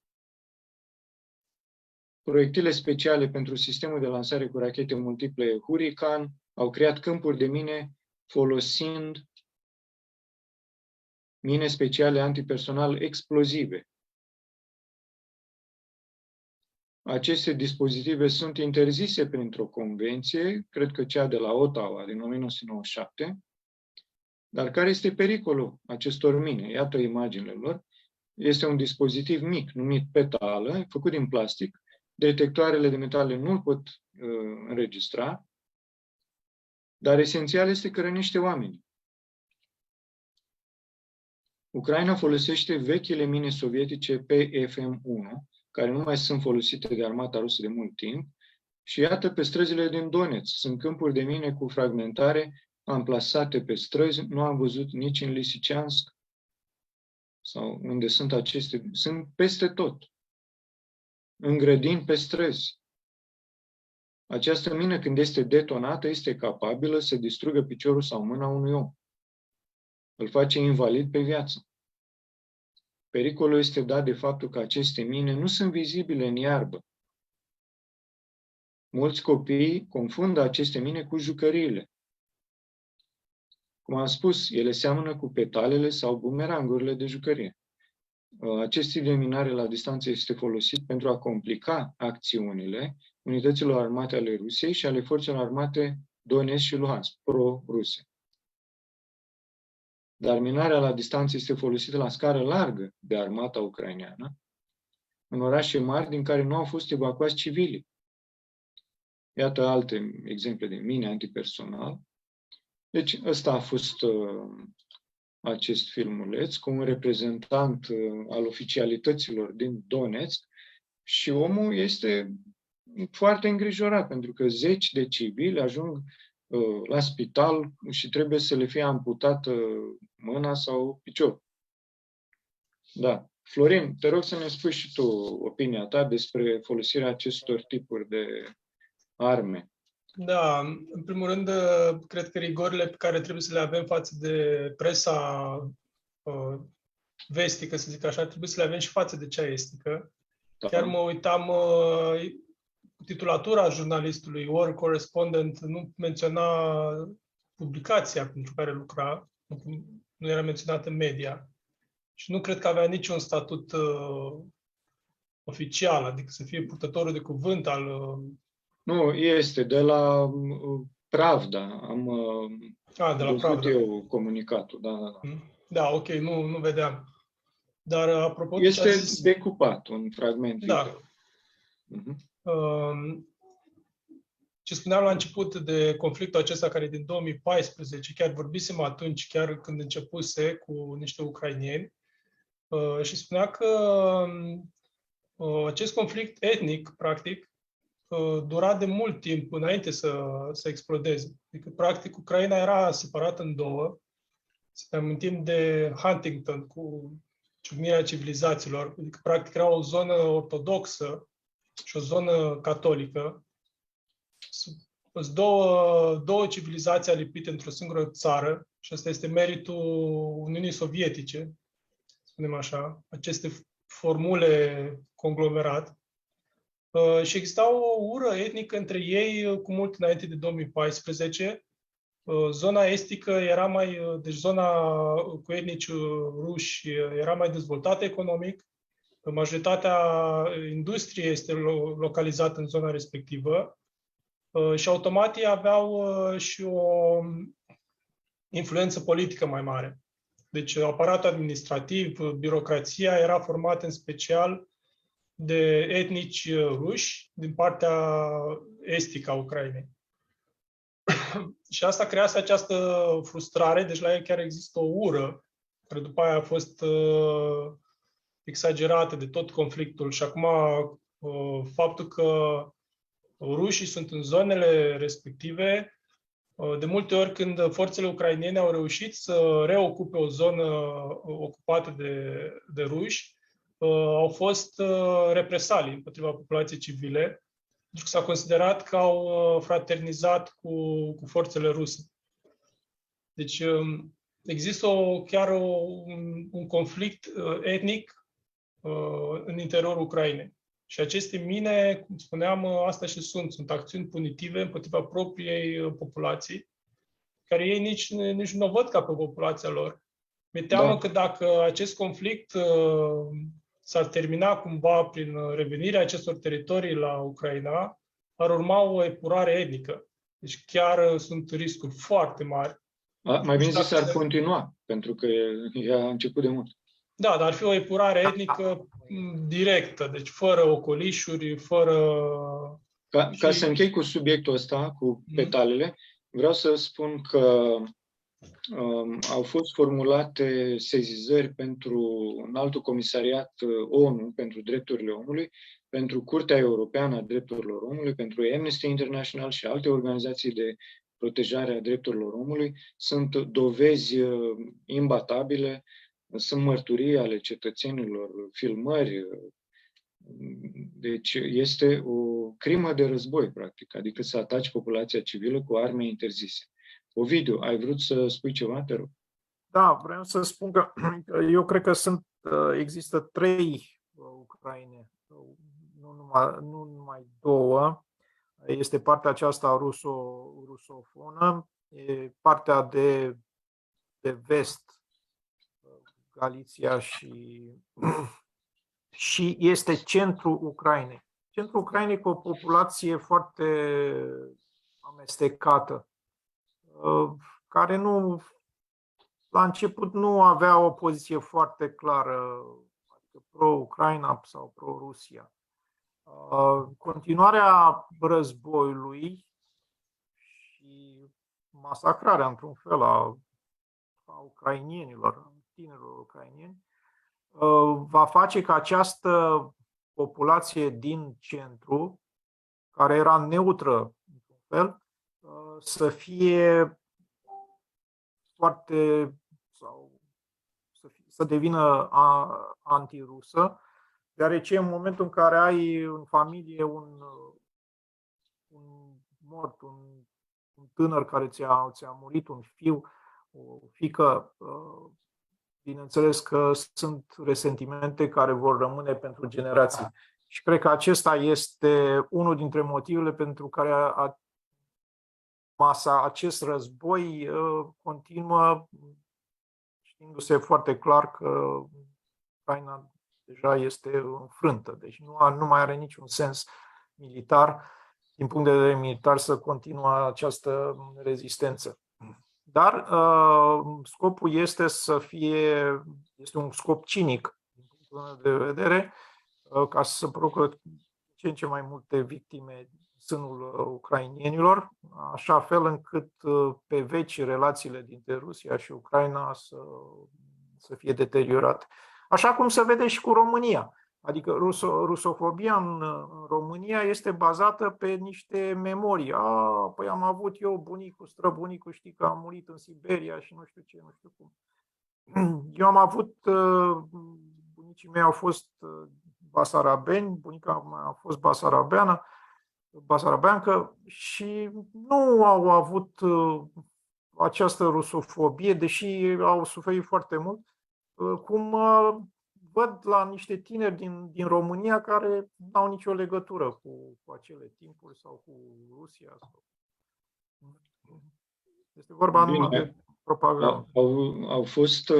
Proiectile speciale pentru sistemul de lansare cu rachete multiple Hurricane au creat câmpuri de mine folosind mine speciale antipersonal explozive. Aceste dispozitive sunt interzise printr-o convenție, cred că cea de la Ottawa din 1997, dar care este pericolul acestor mine? Iată imaginile lor. Este un dispozitiv mic numit petală, făcut din plastic. Detectoarele de metale nu-l pot înregistra, dar esențial este că rănește oamenii. Ucraina folosește vechile mine sovietice PFM-1, care nu mai sunt folosite de armata rusă de mult timp, și iată pe străzile din Donetsk. Sunt câmpuri de mine cu fragmentare amplasate pe străzi, nu am văzut nici în Lisiceansk sau unde sunt aceste, sunt peste tot. În grădini, pe străzi. Această mină, când este detonată, este capabilă să distrugă piciorul sau mâna unui om. Îl face invalid pe viață. Pericolul este dat de faptul că aceste mine nu sunt vizibile în iarbă. Mulți copii confundă aceste mine cu jucăriile. Cum am spus, ele seamănă cu petalele sau bumerangurile de jucărie. Acest tip de minare la distanță este folosit pentru a complica acțiunile unităților armate ale Rusiei și ale forțelor armate Donetsk și Luhansk, pro-ruse. Dar minarea la distanță este folosită la scară largă de armata ucraineană, în orașe mari din care nu au fost evacuați civilii. Iată alte exemple de mine antipersonal. Deci ăsta a fost acest filmuleț cu un reprezentant al oficialităților din Donetsk și omul este foarte îngrijorat pentru că zeci de civili ajung la spital și trebuie să le fie amputată mâna sau piciorul. Da. Florin, te rog să ne spui și tu opinia ta despre folosirea acestor tipuri de arme. Da, în primul rând, cred că rigorile pe care trebuie să le avem față de presa vestică, să zic așa, trebuie să le avem și față de cea estică. Da. Chiar mă uitam, titulatura jurnalistului, War Correspondent, nu menționa publicația pentru care lucra, nu era menționată în media. Și nu cred că avea niciun statut oficial, adică să fie purtătorul de cuvânt al... Nu, este de la Pravda. de la văzut Pravda. eu comunicatul. Da. Da, ok, nu vedeam. Dar apropo... Este decupat, un fragment. Da. Ce spuneam la început de conflictul acesta care e din 2014, chiar vorbisem atunci, chiar când începuse cu niște ucraineni, și spunea că acest conflict etnic, practic, dura de mult timp înainte să explodeze. Adică, practic, Ucraina era separată în două. Să ne amintim de Huntington cu ciocnirea civilizațiilor. Adică, practic, era o zonă ortodoxă și o zonă catolică. Sunt două civilizații alipite într-o singură țară și asta este meritul Uniunii Sovietice, spunem așa, aceste formule conglomerat. Și exista o ură etnică între ei cu mult înainte de 2014. Zona estică era deci zona cu etnici ruși era mai dezvoltată economic. Majoritatea industriei este localizată în zona respectivă și automat ei aveau și o influență politică mai mare. Deci aparatul administrativ, birocrația era formată în special de etnici ruși din partea estică a Ucrainei. Și asta crease această frustrare, deci la ei chiar există o ură, care după aia a fost exagerată de tot conflictul și acum faptul că rușii sunt în zonele respective, de multe ori când forțele ucrainene au reușit să reocupe o zonă ocupată de ruși, au fost represalii împotriva populației civile, pentru că s-a considerat că au fraternizat cu forțele ruse. Deci există chiar un conflict etnic în interiorul Ucrainei. Și aceste mine, cum spuneam, asta și sunt acțiuni punitive împotriva propriei populații, care ei nici nu o văd ca pe populația lor. Mi-e teamă că dacă acest conflict s-ar termina cumva prin revenirea acestor teritorii la Ucraina, ar urma o epurare etnică. Deci chiar sunt riscuri foarte mari. Mai bine zis, ar continua, pentru că ea a început de mult. Da, dar ar fi o epurare etnică directă, deci fără ocolișuri, fără... Ca să închei cu subiectul ăsta, cu petalele, vreau să spun că au fost formulate sesizări pentru Înaltul Comisariat ONU pentru Drepturile Omului, pentru Curtea Europeană a Drepturilor Omului, pentru Amnesty International și alte organizații de protejare a drepturilor omului. Sunt dovezi imbatabile, sunt mărturii ale cetățenilor, filmări. Deci este o crimă de război, practic, adică să ataci populația civilă cu arme interzise. Ovidiu, ai vrut să spui ceva, te rog? Da, vreau să spun că eu cred că există 3 Ucraine, nu numai 2. Este partea aceasta rusofonă, e partea de vest, Galiția și este centrul Ucrainei. Centrul Ucrainei cu o populație foarte amestecată, care nu la început nu avea o poziție foarte clară, adică pro-Ucraina sau pro-Rusia. Continuarea războiului și masacrarea, într-un fel, a ucrainienilor, a tinerilor ucrainieni, va face ca această populație din centru, care era neutră, într-un fel, să fie foarte, sau să devină antirusă, deoarece în momentul în care ai în familie un mort, un tânăr care ți-a murit, un fiu, o fiică, bineînțeles că sunt resentimente care vor rămâne pentru generații. Și cred că acesta este unul dintre motivele pentru care acest război continuă, știindu-se foarte clar că Ucraina deja este înfrântă. Deci nu mai are niciun sens militar, din punct de vedere militar, să continuă această rezistență. Dar scopul este este un scop cinic, din punctul meu de vedere, ca să se procure ce în ce mai multe victime în sânul ucrainienilor, așa fel încât pe veci relațiile dintre Rusia și Ucraina să fie deteriorate. Așa cum se vede și cu România. Adică rusofobia în România este bazată pe niște memorii. Păi am avut eu bunicul, străbunicul, știi că a murit în Siberia și nu știu ce, nu știu cum. Eu am avut, bunicii mei au fost basarabeni, bunica mea a fost basarabeancă și nu au avut această rusofobie, deși au suferit foarte mult, cum văd la niște tineri din România care nu au nicio legătură cu acele timpuri sau cu Rusia. Este vorba numai de propagandă. Au fost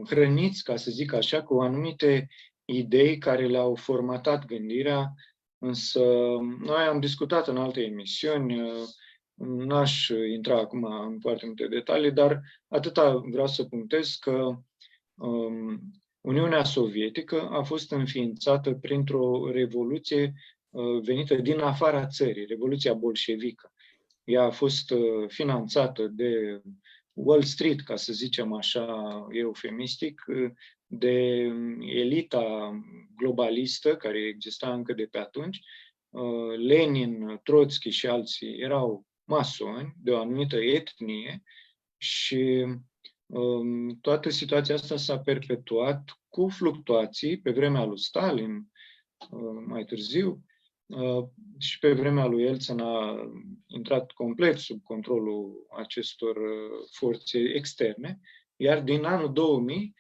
hrăniți, ca să zic așa, cu anumite idei care le-au formatat gândirea, însă noi am discutat în alte emisiuni, n-aș intra acum în foarte multe detalii, dar atâta vreau să punctez că Uniunea Sovietică a fost înființată printr-o revoluție venită din afara țării, Revoluția bolșevică. Ea a fost finanțată de Wall Street, ca să zicem așa eufemistic, de elita globalistă care exista încă de pe atunci. Lenin, Trotsky și alții erau masoni de o anumită etnie și toată situația asta s-a perpetuat cu fluctuații pe vremea lui Stalin, mai târziu, și pe vremea lui Yeltsin a intrat complet sub controlul acestor forțe externe, iar din anul 2000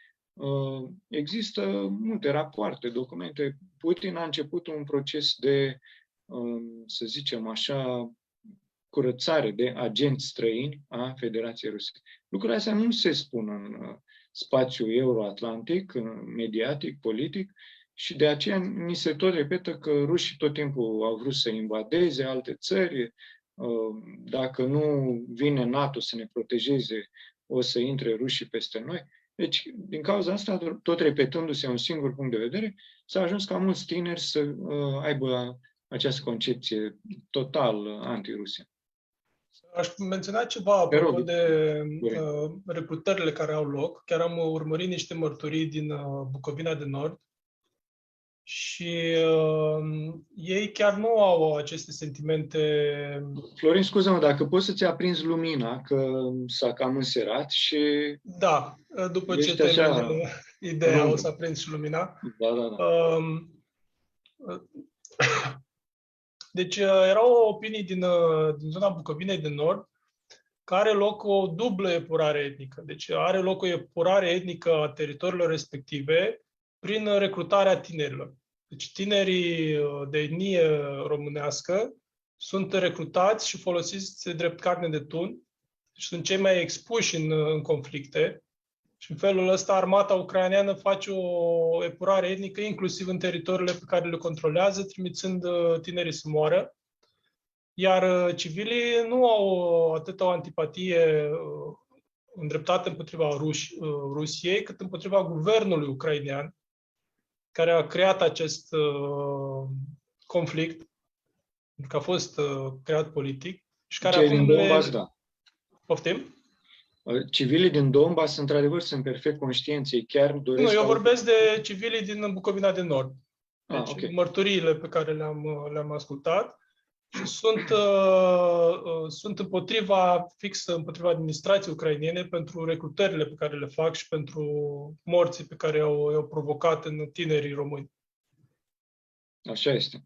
există multe rapoarte, documente. Putin a început un proces de, să zicem așa, curățare de agenți străini a Federației Ruse. Lucrurile astea nu se spun în spațiul euroatlantic, mediatic, politic, și de aceea ni se tot repetă că rușii tot timpul au vrut să invadeze alte țări. Dacă nu vine NATO să ne protejeze, o să intre rușii peste noi. Deci, din cauza asta, tot repetându-se un singur punct de vedere, s-a ajuns ca mulți tineri să aibă această concepție total anti-Rusia. Aș menționa ceva apropo de recrutările care au loc. Chiar am urmărit niște mărturii din Bucovina de Nord și ei chiar nu au aceste sentimente. Florin, scuză-mă, dacă poți să-ți aprinzi lumina, că s-a cam înserat și... Da, după ce termin ideea o să aprind și lumina. Da. Deci erau opinii din zona Bucovinei de Nord că are loc o dublă epurare etnică. Deci are loc o epurare etnică a teritoriilor respective prin recrutarea tinerilor. Deci tinerii de etnie românească sunt recrutați și folosiți drept carne de tun. Deci sunt cei mai expuși în conflicte. Și în felul ăsta armata ucraineană face o epurare etnică inclusiv în teritoriile pe care le controlează, trimițând tinerii să moară. Iar civilii nu au atâta o antipatie îndreptate împotriva Rusiei, cât împotriva guvernului ucrainean, care a creat acest conflict, pentru că a fost creat politic, și care Cei acum din Donbass, da. Poftim? Civilii din Donbass, într-adevăr, sunt perfect conștienți. Ei chiar doresc... Nu, eu vorbesc de civilii din Bucovina de Nord. Deci, okay. Mărturiile pe care le-am ascultat și sunt fix împotriva administrației ucrainene pentru recrutările pe care le fac și pentru morții pe care i-au provocat în tinerii români. Așa este.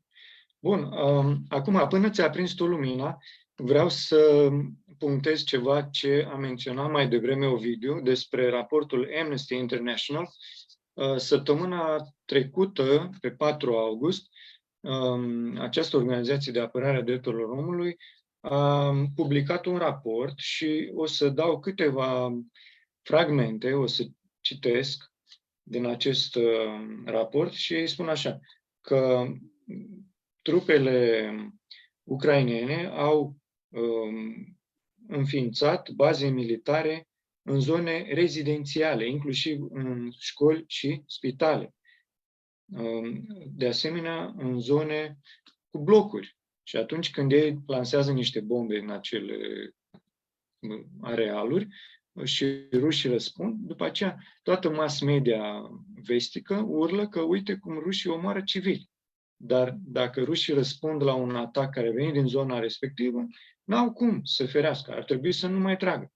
Bun, acum, până ți-a aprins tu lumina, vreau să punctez ceva ce a menționat mai devreme Ovidiu despre raportul Amnesty International. Săptămâna trecută, pe 4 august, această organizație de apărare a drepturilor omului a publicat un raport și o să dau câteva fragmente, o să citesc din acest raport și ei spun așa, că trupele ucrainene au înființat baze militare în zone rezidențiale, inclusiv în școli și spitale. De asemenea, în zone cu blocuri. Și atunci când ei lansează niște bombe în acele arealuri și rușii răspund, după aceea toată mass media vestică urlă că uite cum rușii omoară civili. Dar dacă rușii răspund la un atac care vine din zona respectivă, n-au cum să ferească. Ar trebui să nu mai tragă.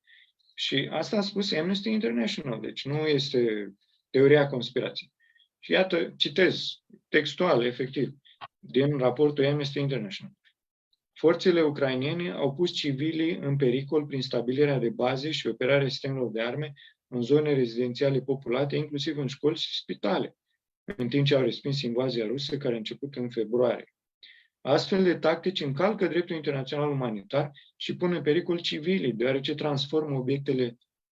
Și asta a spus Amnesty International, deci nu este teoria conspirației. Și iată, citez textual, efectiv, din raportul Amnesty International. Forțele ucrainene au pus civilii în pericol prin stabilirea de baze și operarea sistemelor de arme în zone rezidențiale populate, inclusiv în școli și spitale, în timp ce au respins invazia rusă care a început în februarie. Astfel de tactici încalcă dreptul internațional umanitar și pun în pericol civilii, deoarece transformă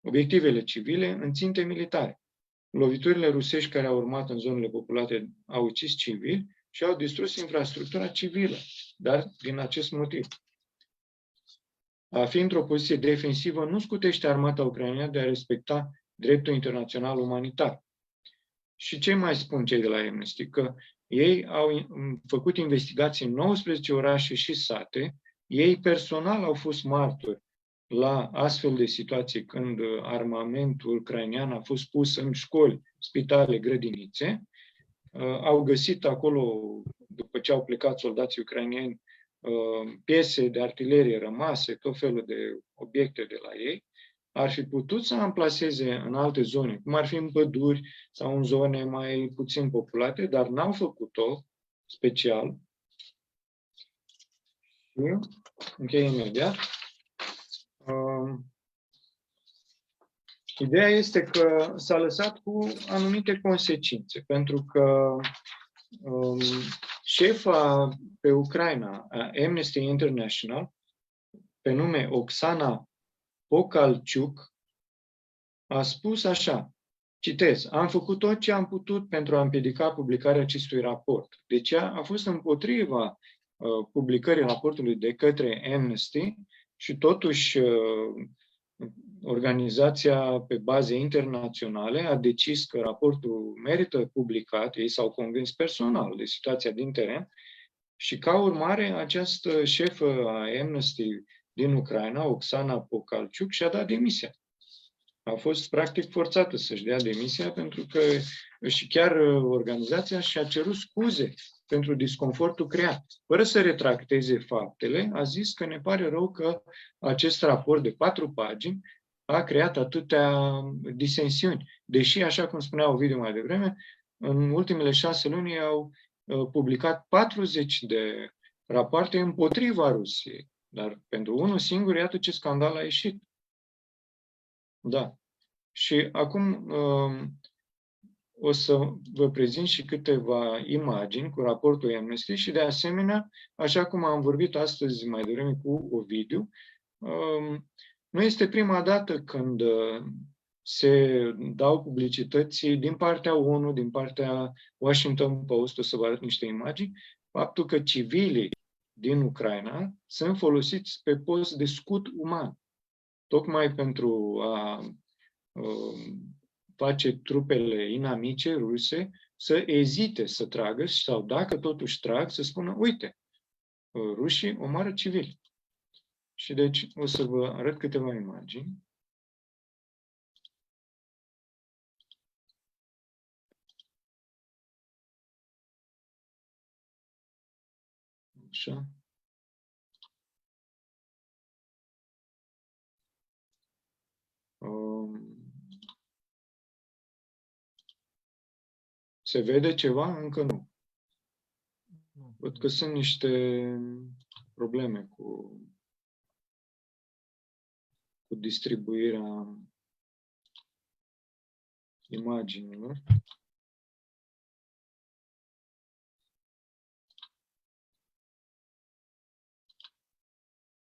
obiectivele civile în ținte militare. Loviturile rusești care au urmat în zonele populate au ucis civili și au distrus infrastructura civilă, dar din acest motiv. A fi într-o poziție defensivă nu scutește armata ucraineană de a respecta dreptul internațional umanitar. Și ce mai spun cei de la Amnesty? Că ei au făcut investigații în 19 orașe și sate, ei personal au fost martori la astfel de situații când armamentul ucrainean a fost pus în școli, spitale, grădinițe. Au găsit acolo, după ce au plecat soldații ucraineni, piese de artilerie rămase, tot felul de obiecte de la ei. Ar fi putut să amplaseze în alte zone, cum ar fi în păduri sau în zone mai puțin populate, dar n-au făcut-o special. Și închei imediat. Ideea este că s-a lăsat cu anumite consecințe, pentru că șefa pe Ucraina a Amnesty International, pe nume Oksana Pokalciuc, a spus așa, citez, am făcut tot ce am putut pentru a împiedica publicarea acestui raport. Deci ea a fost împotriva publicării raportului de către Amnesty și totuși organizația pe baze internaționale a decis că raportul merită publicat, ei s-au convins personal de situația din teren și ca urmare această șefă a Amnesty din Ucraina, Oksana Pokalciuc, și-a dat demisia. A fost practic forțată să-și dea demisia pentru că și chiar organizația și-a cerut scuze pentru disconfortul creat. Fără să retracteze faptele, a zis că ne pare rău că acest raport de 4 pagini a creat atâtea disensiuni. Deși, așa cum spunea Ovidiu mai devreme, în ultimele 6 luni au publicat 40 de rapoarte împotriva Rusiei. Dar pentru unul singur, iată ce scandal a ieșit. Da. Și acum o să vă prezint și câteva imagini cu raportul Amnesty și de asemenea, așa cum am vorbit astăzi mai devreme cu Ovidiu, nu este prima dată când se dau publicității din partea ONU, din partea Washington Post, o să vă arăt niște imagini, faptul că civilii din Ucraina sunt folosiți pe post de scut uman. tocmai pentru a face trupele inamice ruse să ezite să tragă sau dacă totuși trag să spună, uite, rușii omoară civili. Și deci o să vă arăt câteva imagini. Așa. Se vede ceva? Încă nu. Văd că sunt niște probleme cu distribuirea imaginilor.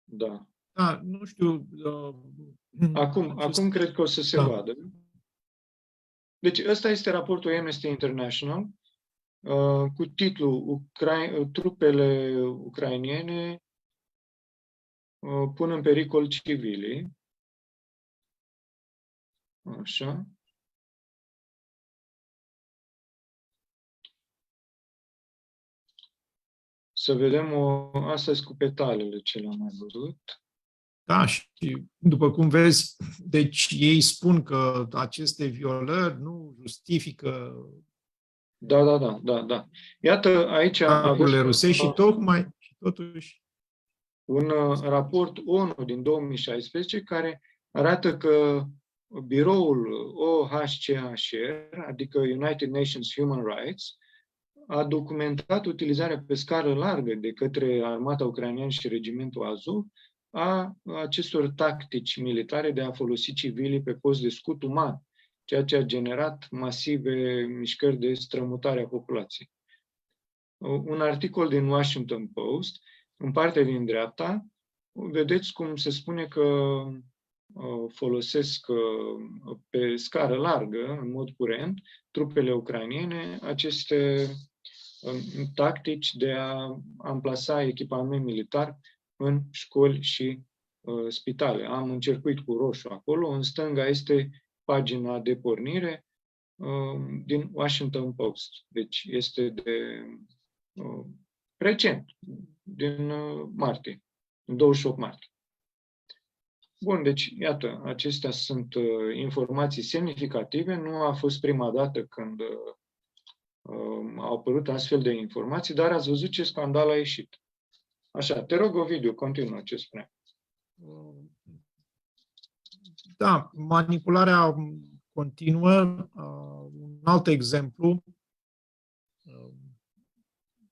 Da. Da, nu știu. Acum cred că o să se vadă. Deci ăsta este raportul Amnesty International cu titlul Trupele ucrainene pun în pericol civilii. Așa. Să vedem astăzi cu petalele ce le-am mai văzut. Da, și după cum vezi, deci ei spun că aceste violări nu justifică Da. Iată, aici atacurile rusești și totuși un raport ONU din 2016 care arată că biroul OHCHR, adică United Nations Human Rights, a documentat utilizarea pe scară largă de către armata ucraineană și regimentul Azov a acestor tactici militare de a folosi civilii pe post de scut uman, ceea ce a generat masive mișcări de strămutare a populației. Un articol din Washington Post, în partea din dreapta, vedeți cum se spune că folosesc pe scară largă, în mod curent, trupele ucrainene, aceste tactici de a amplasa echipament militar în școli și spitale. Am încercuit cu roșu acolo. În stânga este pagina de pornire din Washington Post. Deci este de recent, din martie, 28 martie. Bun, deci, iată, acestea sunt informații semnificative. Nu a fost prima dată când au apărut astfel de informații, dar ați văzut ce scandal a ieșit. Așa, te rog, Ovidiu, continuă ce spune. Da, manipularea continuă. Un alt exemplu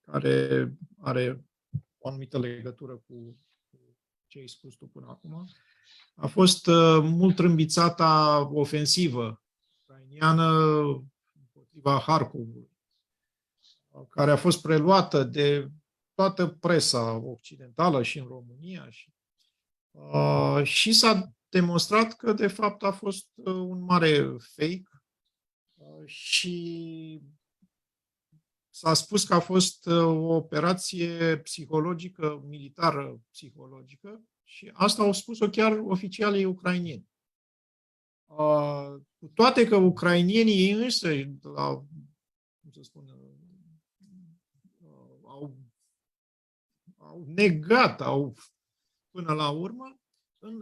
care are o anumită legătură cu ce ai spus tu până acum, a fost mult trâmbițata ofensivă ucraineană împotriva Harkovului, care a fost preluată de toată presa occidentală și în România. Și s-a demonstrat că, de fapt, a fost un mare fake și s-a spus că a fost o operație psihologică, militară psihologică, și asta au spus-o chiar oficialii ucraineni. Cu toate că ucrainienii ei însăși, cum să spun, au negat, până la urmă,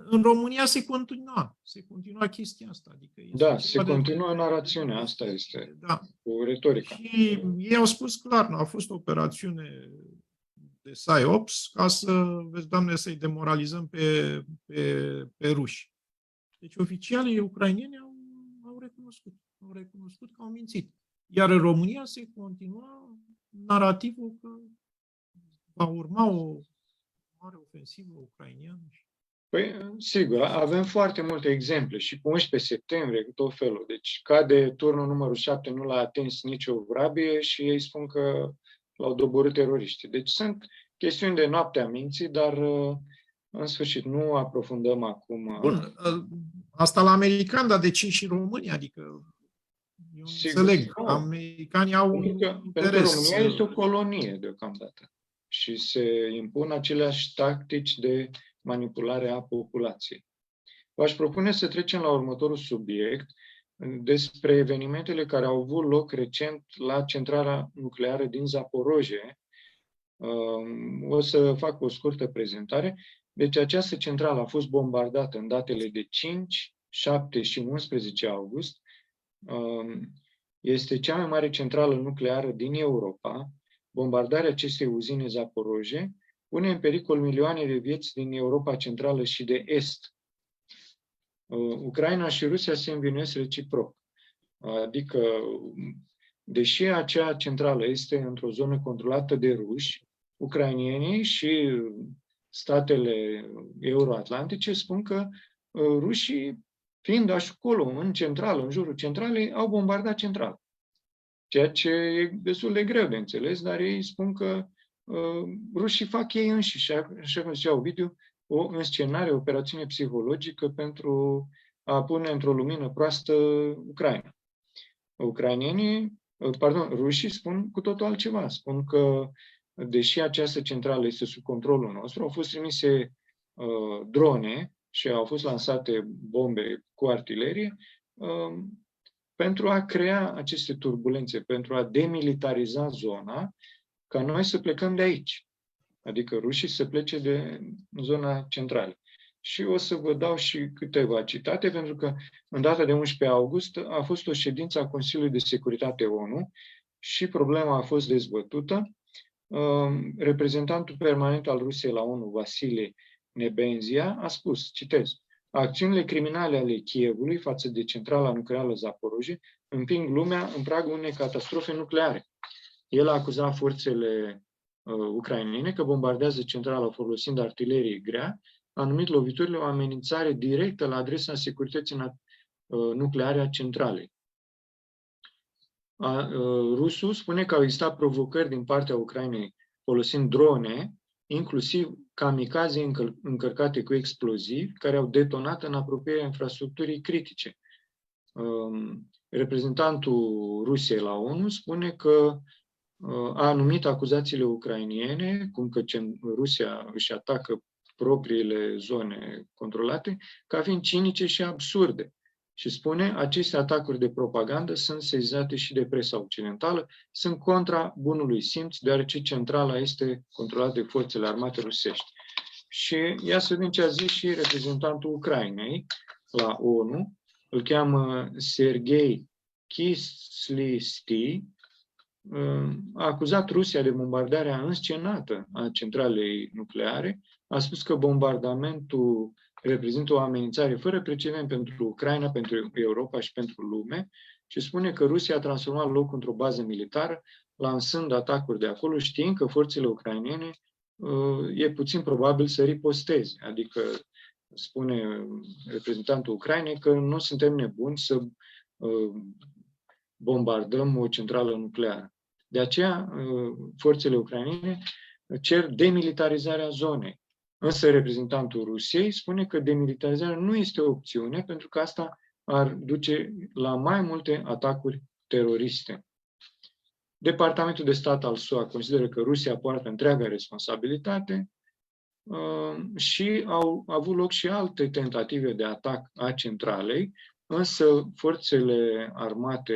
în România se continua chestia asta. Adică da, se continuă narațiunea, asta este, da, cu retorica. Și ei au spus clar, nu a fost o operațiune de PSYOPS ca să, vezi, Doamne, să-i demoralizăm pe ruși. Deci oficialii ucraineni au recunoscut că au mințit. Iar în România se continua narativul că va urma o mare ofensivă ucraineană. Păi, sigur, avem foarte multe exemple și cu 11 septembrie, cu tot felul. Deci cade turnul numărul 7, nu l-a atins nicio vrabie și ei spun că l-au doborât teroriștii. Deci sunt chestiuni de noaptea minții, dar în sfârșit nu aprofundăm acum. Bun, asta la americani, dar de ce și România? Adică eu înțeleg, americanii au un interes. Pentru România este o colonie deocamdată și se impun aceleași tactici de manipulare a populației. V-aș propune să trecem la următorul subiect, despre evenimentele care au avut loc recent la centrala nucleară din Zaporozhye. O să fac o scurtă prezentare. Deci această centrală a fost bombardată în datele de 5, 7 și 11 august. Este cea mai mare centrală nucleară din Europa. Bombardarea acestei uzine Zaporozhye pune în pericol milioane de vieți din Europa Centrală și de Est. Ucraina și Rusia se învinuiesc reciproc. Adică, deși acea centrală este într-o zonă controlată de ruși, ucrainienii și statele euroatlantice spun că rușii, fiind acolo, în centrală, în jurul centralei, au bombardat centrala. Ceea ce e destul de greu de înțeles, dar ei spun că rușii fac ei înșiși, așa cum zicea Ovidiu, o înscenare, o operațiune psihologică pentru a pune într-o lumină proastă Ucraina. Rușii spun cu totul altceva. Spun că, deși această centrală este sub controlul nostru, au fost trimise drone și au fost lansate bombe cu artilerie pentru a crea aceste turbulențe, pentru a demilitariza zona, ca noi să plecăm de aici. Adică rușii să plece de zona centrală. Și o să vă dau și câteva citate, pentru că în data de 11 august a fost o ședință a Consiliului de Securitate ONU și problema a fost dezbătută. Reprezentantul permanent al Rusiei la ONU, Vasile Nebenzia, a spus, citez, acțiunile criminale ale Kievului față de centrala nucleară Zaporozhye împing lumea în pragul unei catastrofe nucleare. El a acuzat forțele ucrainene că bombardează centrala folosind artilerie grea, a numit loviturile o amenințare directă la adresa securității nucleare a centralei. Rusul spune că au existat provocări din partea Ucrainei folosind drone, inclusiv kamikaze încărcate cu explozivi, care au detonat în apropierea infrastructurii critice. Reprezentantul Rusiei la ONU spune că a numit acuzațiile ucrainiene, cum că Rusia își atacă propriile zone controlate, ca fiind cinice și absurde. Și spune, aceste atacuri de propagandă sunt sezizate și de presa occidentală, sunt contra bunului simț, deoarece centrala este controlată de forțele armate rusești. Și ia să vedem ce a zis și reprezentantul Ucrainei la ONU, îl cheamă Sergei Kislytsky, a acuzat Rusia de bombardarea înscenată a centralei nucleare, a spus că bombardamentul reprezintă o amenințare fără precedent pentru Ucraina, pentru Europa și pentru lume și spune că Rusia a transformat locul într-o bază militară, lansând atacuri de acolo, știind că forțele ucrainene e puțin probabil să riposteze. Adică spune reprezentantul Ucrainei că nu suntem nebuni să bombardăm o centrală nucleară. De aceea, forțele ucrainene cer demilitarizarea zonei. Însă reprezentantul Rusiei spune că demilitarizarea nu este o opțiune, pentru că asta ar duce la mai multe atacuri teroriste. Departamentul de stat al SUA consideră că Rusia poartă întreaga responsabilitate și au avut loc și alte tentative de atac a centralei, însă forțele armate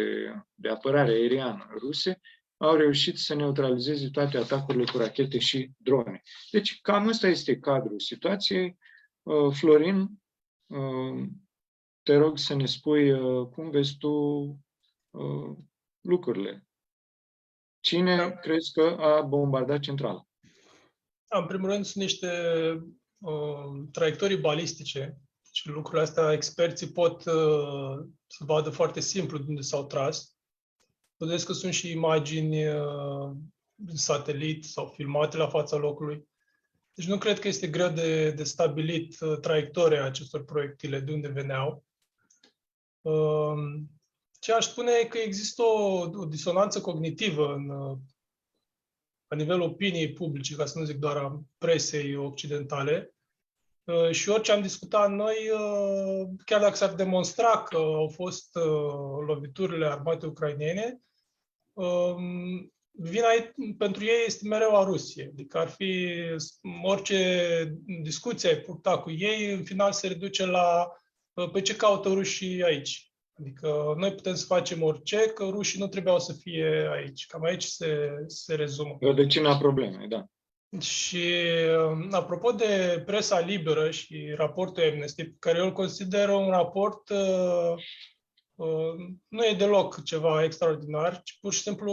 de apărare aeriană ruse au reușit să neutralizeze toate atacurile cu rachete și drone. Deci cam ăsta este cadrul situației. Florin, te rog să ne spui cum vezi tu lucrurile. Cine crezi că a bombardat centrala? În primul rând sunt niște traiectorii balistice și lucrurile astea experții pot să vadă foarte simplu de unde s-au tras. Vedeți că sunt și imagini din satelit sau filmate la fața locului. Deci nu cred că este greu de stabilit traiectoria acestor proiectile, de unde veneau. Ce aș spune e că există o disonanță cognitivă la nivelul opiniei publice, ca să nu zic doar a presei occidentale. Și orice am discutat noi, chiar dacă s-ar demonstra că au fost loviturile armate ucrainene, vina pentru ei este mereu a Rusiei. Adică ar fi orice discuție ai purta cu ei, în final se reduce la pe ce caută rușii aici. Adică noi putem să facem orice, că rușii nu trebuiau să fie aici. Cam aici se rezumă. Rădăcina problemei, da. Și apropo de presa liberă și raportul Amnesty, pe care eu îl consider un raport, nu e deloc ceva extraordinar, ci pur și simplu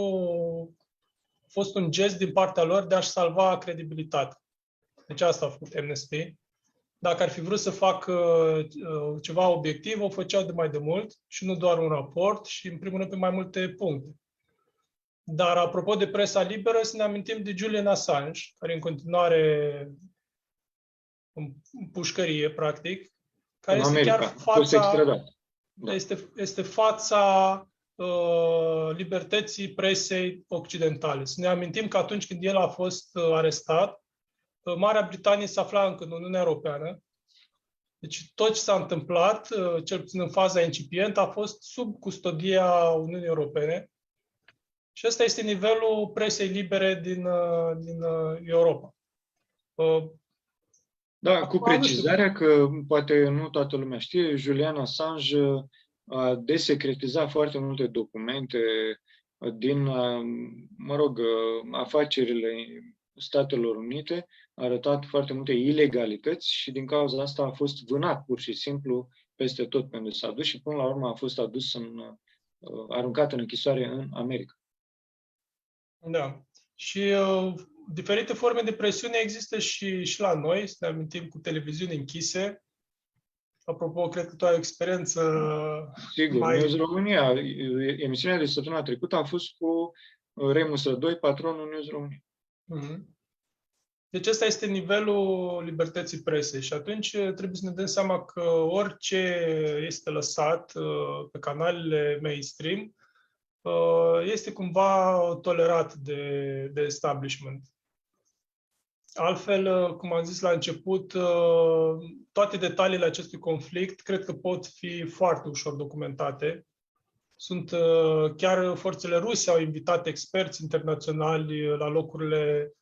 a fost un gest din partea lor de a-și salva credibilitatea. Deci asta a făcut Amnesty. Dacă ar fi vrut să facă ceva obiectiv, o făceau de mai de mult și nu doar un raport și, în primul rând, pe mai multe puncte. Dar, apropo de presa liberă, să ne amintim de Julian Assange, care în continuare în pușcărie, practic, care În este America, chiar a fost extradat. Da. este fața libertății presei occidentale. Să ne amintim că atunci când el a fost arestat, Marea Britanie se afla încă în Uniunea Europeană. Deci tot ce s-a întâmplat, cel puțin în faza incipientă, a fost sub custodia Uniunii Europene. Și ăsta este nivelul presei libere din Europa. Da, cu precizarea că poate nu toată lumea știe, Julian Assange a desecretizat foarte multe documente din, afacerile Statelor Unite, a arătat foarte multe ilegalități și din cauza asta a fost vânat pur și simplu peste tot pe unde s-a dus și până la urmă a fost aruncat în închisoare în America. Da. Și diferite forme de presiune există și la noi, să ne amintim, cu televiziuni închise. Apropo, cred că tu ai o experiență Sigur, News România, emisiunea de săptămâna trecută a fost cu Remus Rădoi, patronul News România. Deci ăsta este nivelul libertății presei și atunci trebuie să ne dăm seama că orice este lăsat pe canalele mainstream este cumva tolerat de establishment. Altfel, cum am zis la început, toate detaliile acestui conflict cred că pot fi foarte ușor documentate. Chiar forțele ruse au invitat experți internaționali la locurile,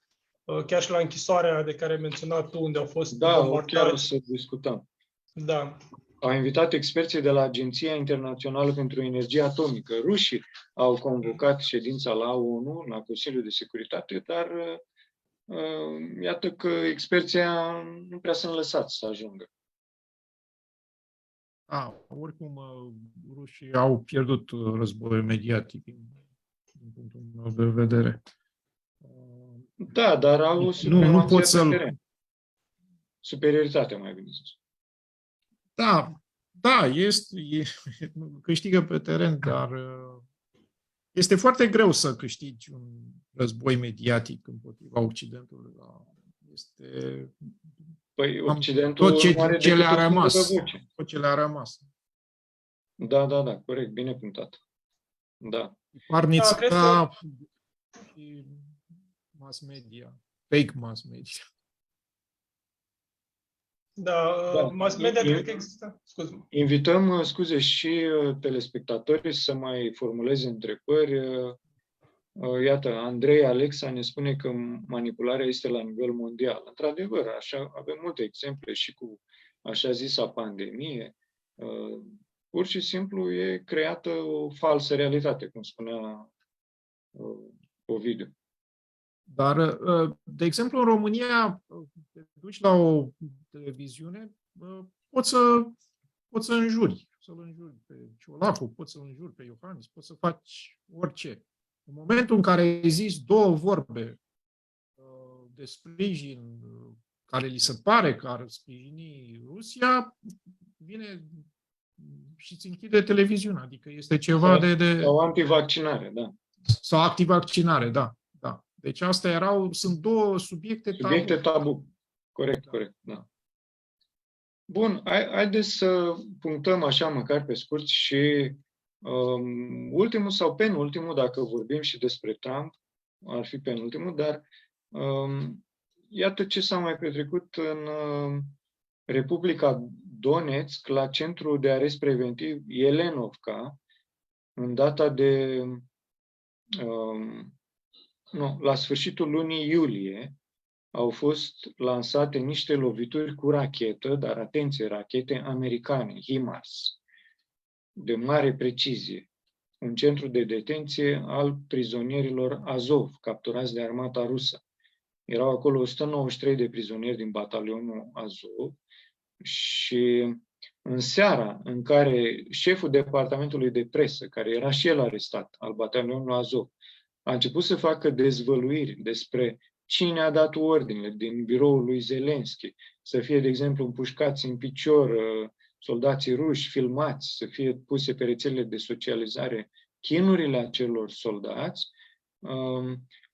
chiar și la închisoarea de care ai menționat tu, unde au fost bombardați. Chiar o să discutăm. Da. Au invitat experții de la Agenția Internațională pentru Energie Atomică. Rușii au convocat ședința la ONU, la Consiliul de Securitate, dar iată că experții nu prea sunt lăsați să ajungă. Oricum, rușii au pierdut războiul mediatic, din punctul meu de vedere. Da, dar au supremație pe teren. Superioritate, mai bine zis. Da, câștigă pe teren, dar este foarte greu să câștigi un război mediatic împotriva Occidentului. Păi Occidentul tot ce le-a rămas. Tot ce le-a rămas. Da, corect, bine punctat. Da. Parnița și mass media, fake mass media. Da, mass media cred că există. Scuze. Invităm, și telespectatorii să mai formuleze întrebări. Iată, Andrei Alexa ne spune că manipularea este la nivel mondial. Într-adevăr, așa, avem multe exemple și cu așa zisa pandemie. Pur și simplu e creată o falsă realitate, cum spunea Ovidiu. Dar, de exemplu, în România, te duci la o televiziune, poți să înjuri. Să-l înjuri pe Ciolacu, poți să-l înjuri pe Iohannis, poți să faci orice. În momentul în care ai zis două vorbe de sprijin care li se pare că ar sprijini Rusia, vine și îți închide televiziunea. Adică este ceva Sau antivaccinare, da. Sau antivaccinare, da. Deci astea sunt două subiecte tabu. Corect, da. Bun, haideți să punctăm așa măcar pe scurt și ultimul sau penultimul, dacă vorbim și despre Trump, ar fi penultimul, dar iată ce s-a mai petrecut în Republica Donetsk, la centru de arest preventiv Elenovka, în data de la sfârșitul lunii iulie, au fost lansate niște lovituri cu rachetă, dar atenție, rachete americane, HIMARS, de mare precizie. Un centru de detenție al prizonierilor Azov, capturați de armata rusă. Erau acolo 193 de prizonieri din batalionul Azov și în seara în care șeful departamentului de presă, care era și el arestat, al batalionului Azov, a început să facă dezvăluiri despre cine a dat ordinele din biroul lui Zelensky, să fie, de exemplu, împușcați în picior soldații ruși, filmați, să fie puse pe rețelele de socializare chinurile acelor soldați,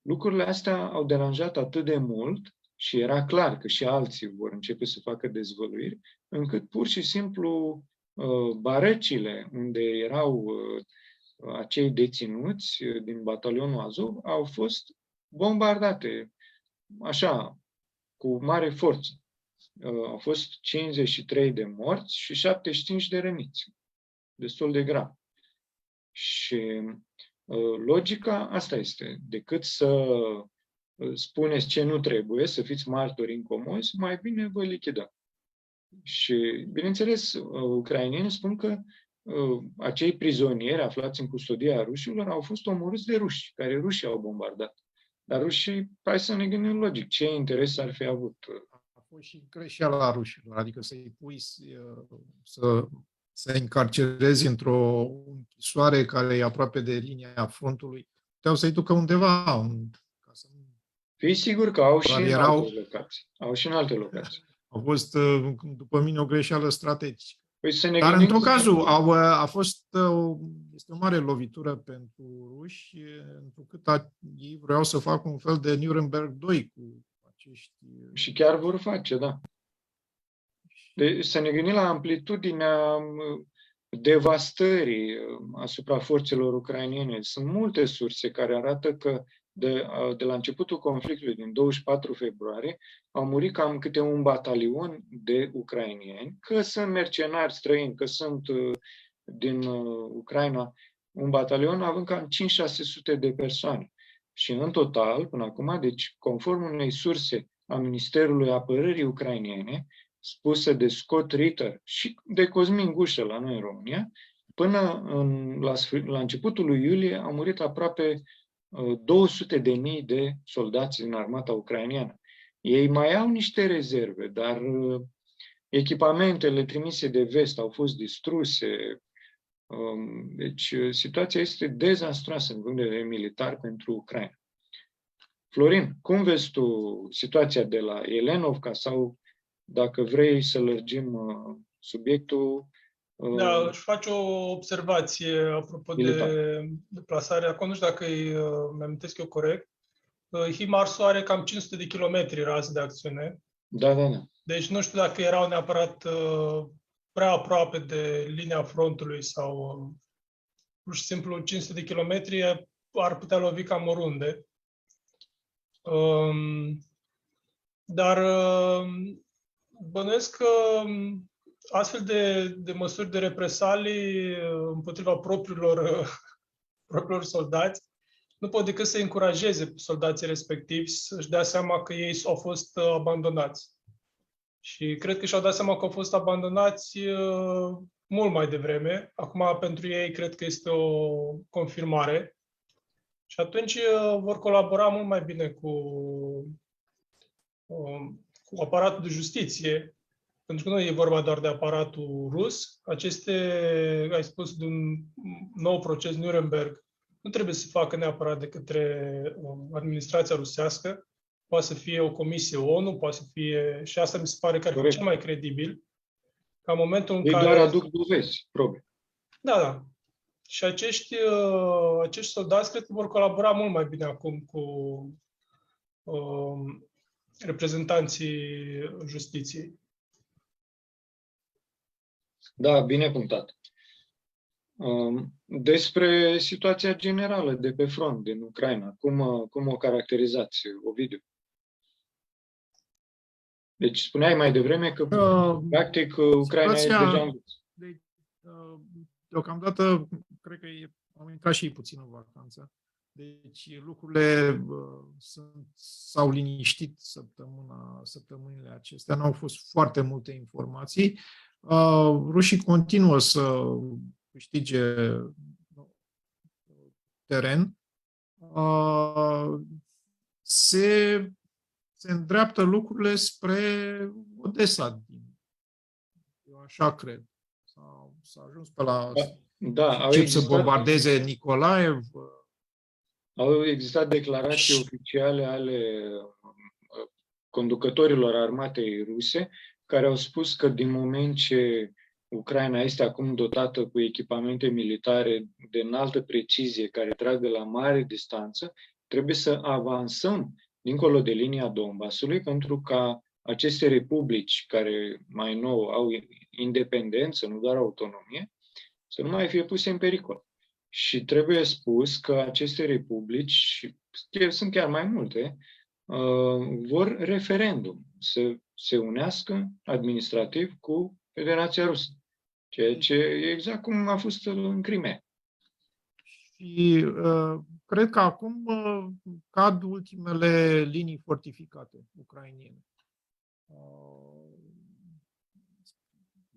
lucrurile astea au deranjat atât de mult și era clar că și alții vor începe să facă dezvăluiri, încât pur și simplu barăcile unde erau acei deținuți din batalionul Azov au fost bombardate așa, cu mare forță. Au fost 53 de morți și 75 de răniți. Destul de grav. Și logica asta este, decât să spuneți ce nu trebuie, să fiți martori incomozi, mai bine vă lichidăm. Și, bineînțeles, ucrainenii spun că acei prizonieri aflați în custodia rușilor au fost omorâți de ruși, care rușii au bombardat. Dar rușii, hai să ne gândim logic, ce interes ar fi avut? A fost și greșeala rușilor, adică să-i pui să încarcerezi într-o închisoare care e aproape de linia frontului. Puteau să-i ducă undeva. Ca să... Fii sigur că au și în erau... alte locații. Au și în alte locații. A fost, după mine, o greșeală strategică. Păi să ne Dar, gândim într-un cazul, a fost este o mare lovitură pentru ruși, întrucât ei vreau să facă un fel de Nuremberg 2 cu acești... Și chiar vor face, da. Deci să ne gândim la amplitudinea devastării asupra forțelor ucrainene. Sunt multe surse care arată că de la începutul conflictului din 24 februarie au murit cam câte un batalion de ucraineni, că sunt mercenari străini, că sunt din Ucraina, un batalion având cam 500-600 de persoane. Și în total, până acum, deci conform unei surse a Ministerului Apărării Ucrainene, spusă de Scott Ritter și de Cosmin Gușă la noi în România, până la începutul lui iulie au murit aproape 200.000 de soldați din armata ucraineană. Ei mai au niște rezerve, dar echipamentele trimise de vest au fost distruse. Deci situația este dezastroasă în punct de vedere militar pentru Ucraina. Florin, cum vezi tu situația de la Elenovka sau, dacă vrei să lărgim subiectul? Da, își face o observație apropo de deplasare. Acum nu știu dacă îmi amintesc eu corect. HIMARS are cam 500 de kilometri razi de acțiune. Da. Deci nu știu dacă erau neapărat prea aproape de linia frontului sau pur și simplu 500 de kilometri ar putea lovi cam oriunde. Dar bănuiesc că astfel de măsuri de represalii împotriva propriilor soldați nu pot decât să încurajeze soldații respectivi să-și dea seama că ei au fost abandonați. Și cred că și-au dat seama că au fost abandonați mult mai devreme. Acum, pentru ei, cred că este o confirmare. Și atunci vor colabora mult mai bine cu aparatul de justiție, pentru că nu e vorba doar de aparatul rus. Ai spus, de un nou proces Nuremberg, nu trebuie să facă neapărat de către administrația rusească. Poate să fie o comisie ONU, poate să fie, și asta mi se pare că ar fi cel mai credibil, ca în momentul în care... Ei doar aduc dovezi, probe. Da. Și acești soldați cred că vor colabora mult mai bine acum cu reprezentanții justiției. Da, bine punctat. Despre situația generală de pe front din Ucraina, cum o caracterizați, Ovidiu? Deci spuneai mai devreme că, practic, Ucraina e deja în... Deocamdată, cred că au intrat și ei puțin în vacanță. Deci lucrurile s-au liniștit săptămânile acestea, nu au fost foarte multe informații. Rușii continuă să câștige teren. Se îndreaptă lucrurile spre Odessa. Eu așa cred. S-a ajuns pe la... Da, încep să bombardeze Nicolaev. Au existat declarații oficiale ale conducătorilor armatei ruse care au spus că din moment ce Ucraina este acum dotată cu echipamente militare de înaltă precizie care trag de la mare distanță, trebuie să avansăm dincolo de linia Donbasului pentru ca aceste republici care mai nou au independență, nu doar autonomie, să nu mai fie puse în pericol. Și trebuie spus că aceste republici, sunt chiar mai multe, vor referendum să se unească administrativ cu Federația Rusă. Ceea ce e exact cum a fost în Crimea. Și cred că acum cad ultimele linii fortificate ucrainene.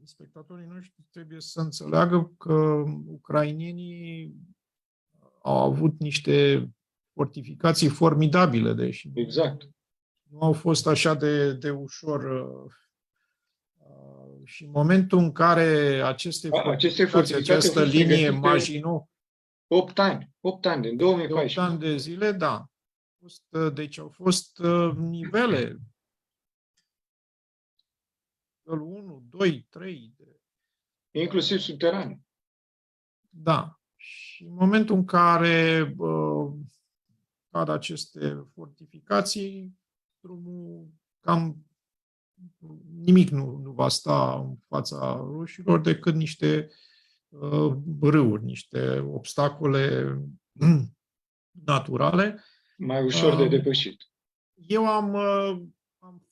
Spectatorii noștri trebuie să înțeleagă că ucrainenii au avut niște fortificații formidabile, deși Exact. nu au fost așa de ușor. Și în momentul în care aceste fortificații, această linie Maginot, 8 ani, din 2014. 8 ani de zile, da. Deci au fost nivele 1, 2, 3. Inclusiv subterane. Da. Și în momentul în care cad aceste fortificații, drumul cam nimic nu va sta în fața rușilor decât niște râuri, niște obstacole naturale. Mai ușor de depășit. Eu am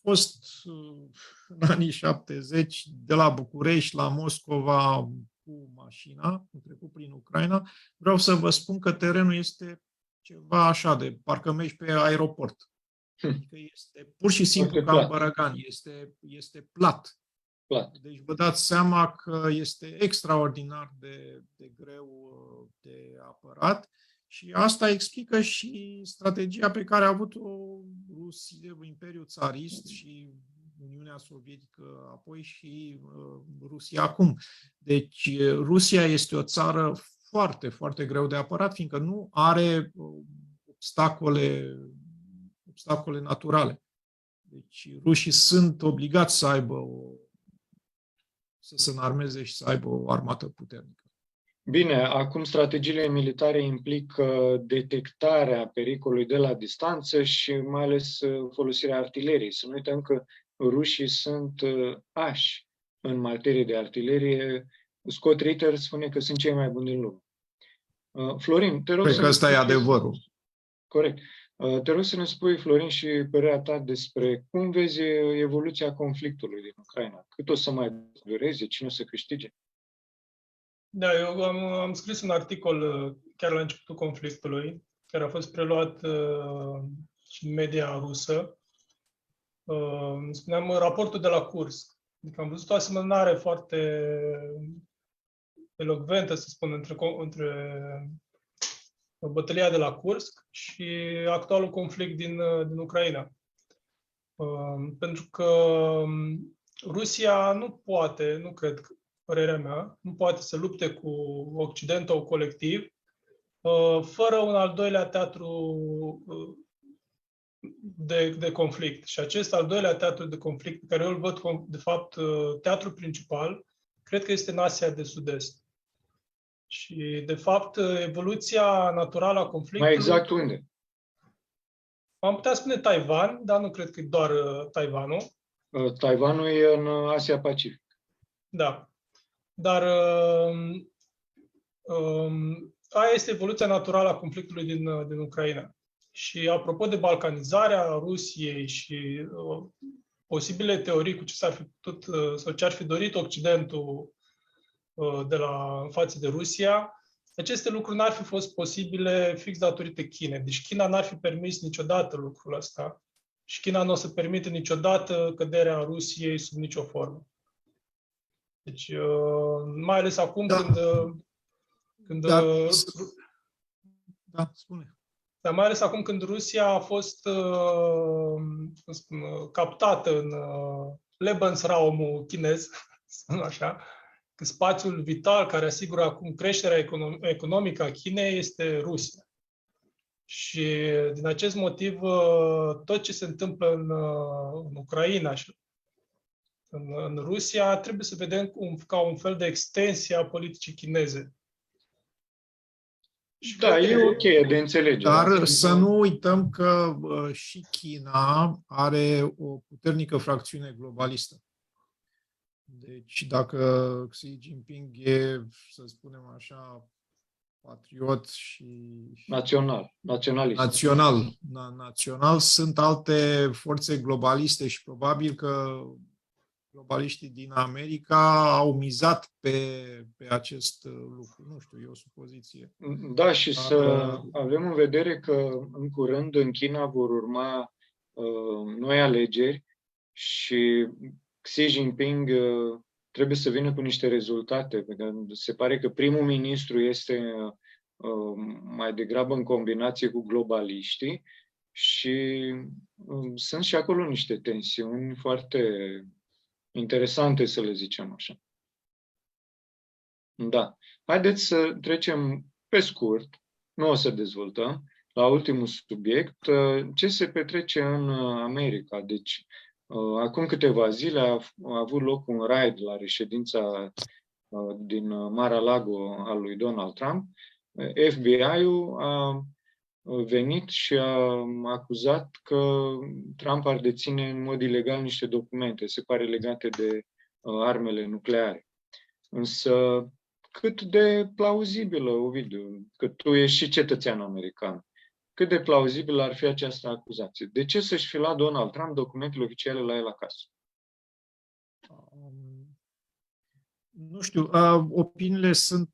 fost în anii 70 de la București la Moscova cu mașina, am trecut prin Ucraina. Vreau să vă spun că terenul este ceva așa de parcă mergi pe aeroport. Adică este pur și simplu ca în Bărăgan, este plat. Deci vă dați seama că este extraordinar de greu de apărat și asta explică și strategia pe care a avut-o Rusia, Imperiul Țarist și Uniunea Sovietică apoi și Rusia acum. Deci Rusia este o țară foarte, foarte greu de apărat, fiindcă nu are obstacole naturale. Deci rușii sunt obligați să se înarmeze și să aibă o armată puternică. Bine, acum strategiile militare implică detectarea pericolului de la distanță și mai ales folosirea artileriei. Să nu uităm că rușii sunt ași în materie de artilerie. Scott Ritter spune că sunt cei mai buni din lume. Florin, te rog. Cred că ăsta e adevărul. Corect. Te rog să ne spui, Florin, și părerea ta despre cum vezi evoluția conflictului din Ucraina. Cât o să mai dureze? Cine o să câștige? Da, eu am scris un articol chiar la începutul conflictului, care a fost preluat și în media rusă. Spuneam raportul de la Kursk. Adică am văzut o asemănare foarte elocventă, să spun, între bătălia de la Kursk și actualul conflict din Ucraina. Pentru că Rusia nu poate, nu cred, părerea mea, nu poate să lupte cu Occidentul colectiv fără un al doilea teatru de conflict. Și acest al doilea teatru de conflict, pe care eu îl văd, de fapt, teatrul principal, cred că este în Asia de Sud-Est. Și, de fapt, evoluția naturală a conflictului... Mai exact unde? Am putea spune Taiwan, dar nu cred că e doar Taiwanul. Taiwanul e în Asia Pacific. Da. Dar aia este evoluția naturală a conflictului din Ucraina. Și apropo de balcanizarea Rusiei și posibile teorii cu ce s-ar fi putut sau ce ar fi dorit Occidentul în față de Rusia, aceste lucruri n-ar fi fost posibile fix datorită Chinei. Deci China n-ar fi permis niciodată lucrul ăsta și China nu o să permită niciodată căderea Rusiei sub nicio formă. Deci, mai ales acum Da, spune. dar mai ales acum când Rusia a fost captată în Lebensraumul chinez, așa, că spațiul vital care asigură acum creșterea economică a Chinei este Rusia. Și din acest motiv, tot ce se întâmplă în Ucraina și în Rusia trebuie să vedem ca un fel de extensie a politicii chineze. Da, e ok de înțelegere. Dar să nu uităm că și China are o puternică fracțiune globalistă. Deci dacă Xi Jinping e, să spunem așa, patriot și național, sunt alte forțe globaliste și probabil că globaliștii din America au mizat pe acest lucru. Nu știu, e o supoziție. Da, și să avem în vedere că în curând în China vor urma noi alegeri și Xi Jinping trebuie să vină cu niște rezultate. Pentru că se pare că primul ministru este mai degrabă în combinație cu globaliștii și sunt și acolo niște tensiuni foarte interesante, să le zicem așa. Da. Haideți să trecem pe scurt, nu o să dezvoltăm, la ultimul subiect, ce se petrece în America. Deci, acum câteva zile a avut loc un raid la reședința din Mar-a-Lago al lui Donald Trump. FBI-ul a venit și a acuzat că Trump ar deține în mod ilegal niște documente, se pare legate de armele nucleare. Însă, cât de plauzibilă, Ovidiu, că tu ești și cetățean american, cât de plauzibilă ar fi această acuzație? De ce să-și fi luat Donald Trump documentele oficiale la el acasă? Nu știu, opiniile sunt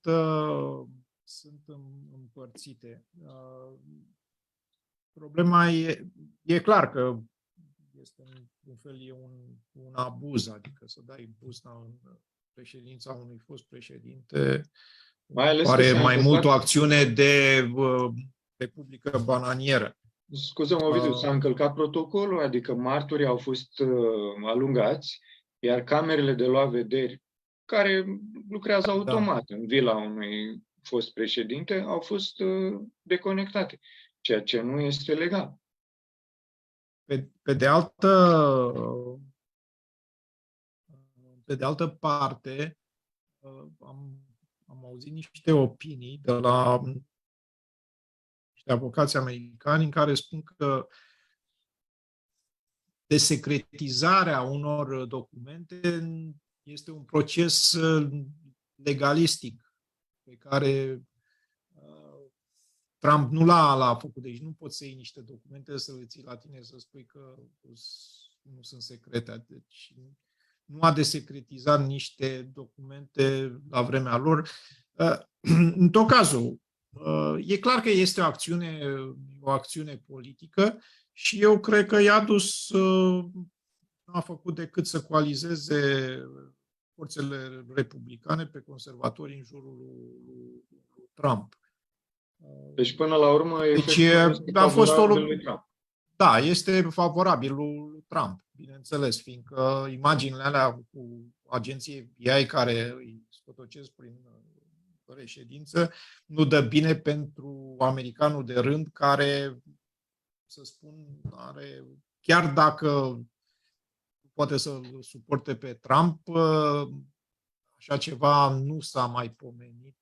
împărțite. Problema e clar că este un fel un abuz, adică să dai buzna în președința unui fost președinte, pare mai mult o acțiune de republică bananieră. Scuză-mă, Ovidiu, s-a încălcat protocolul, adică martorii au fost alungați, iar camerele de luat vederi, care lucrează automat în vila unui fost președinte, au fost deconectate, ceea ce nu este legal. Pe de altă parte, am auzit niște opinii de la niște avocați americani în care spun că desecretizarea unor documente este un proces legalistic pe care Trump nu l-a făcut. Deci nu poți să iei niște documente, să le ții la tine, să spui că nu sunt secrete. Deci nu a desecretizat niște documente la vremea lor. În tot cazul, e clar că este o acțiune politică și eu cred că i-a dus, nu a făcut decât să coalizeze forțele republicane pe conservatori în jurul lui Trump. Deci, până la urmă, a fost Da, este favorabil lui Trump, bineînțeles, fiindcă imaginile alea cu agenții FBI care îi scotocesc prin reședință nu dă bine pentru americanul de rând care, să spun, chiar dacă poate să-l suporte pe Trump, așa ceva nu s-a mai pomenit.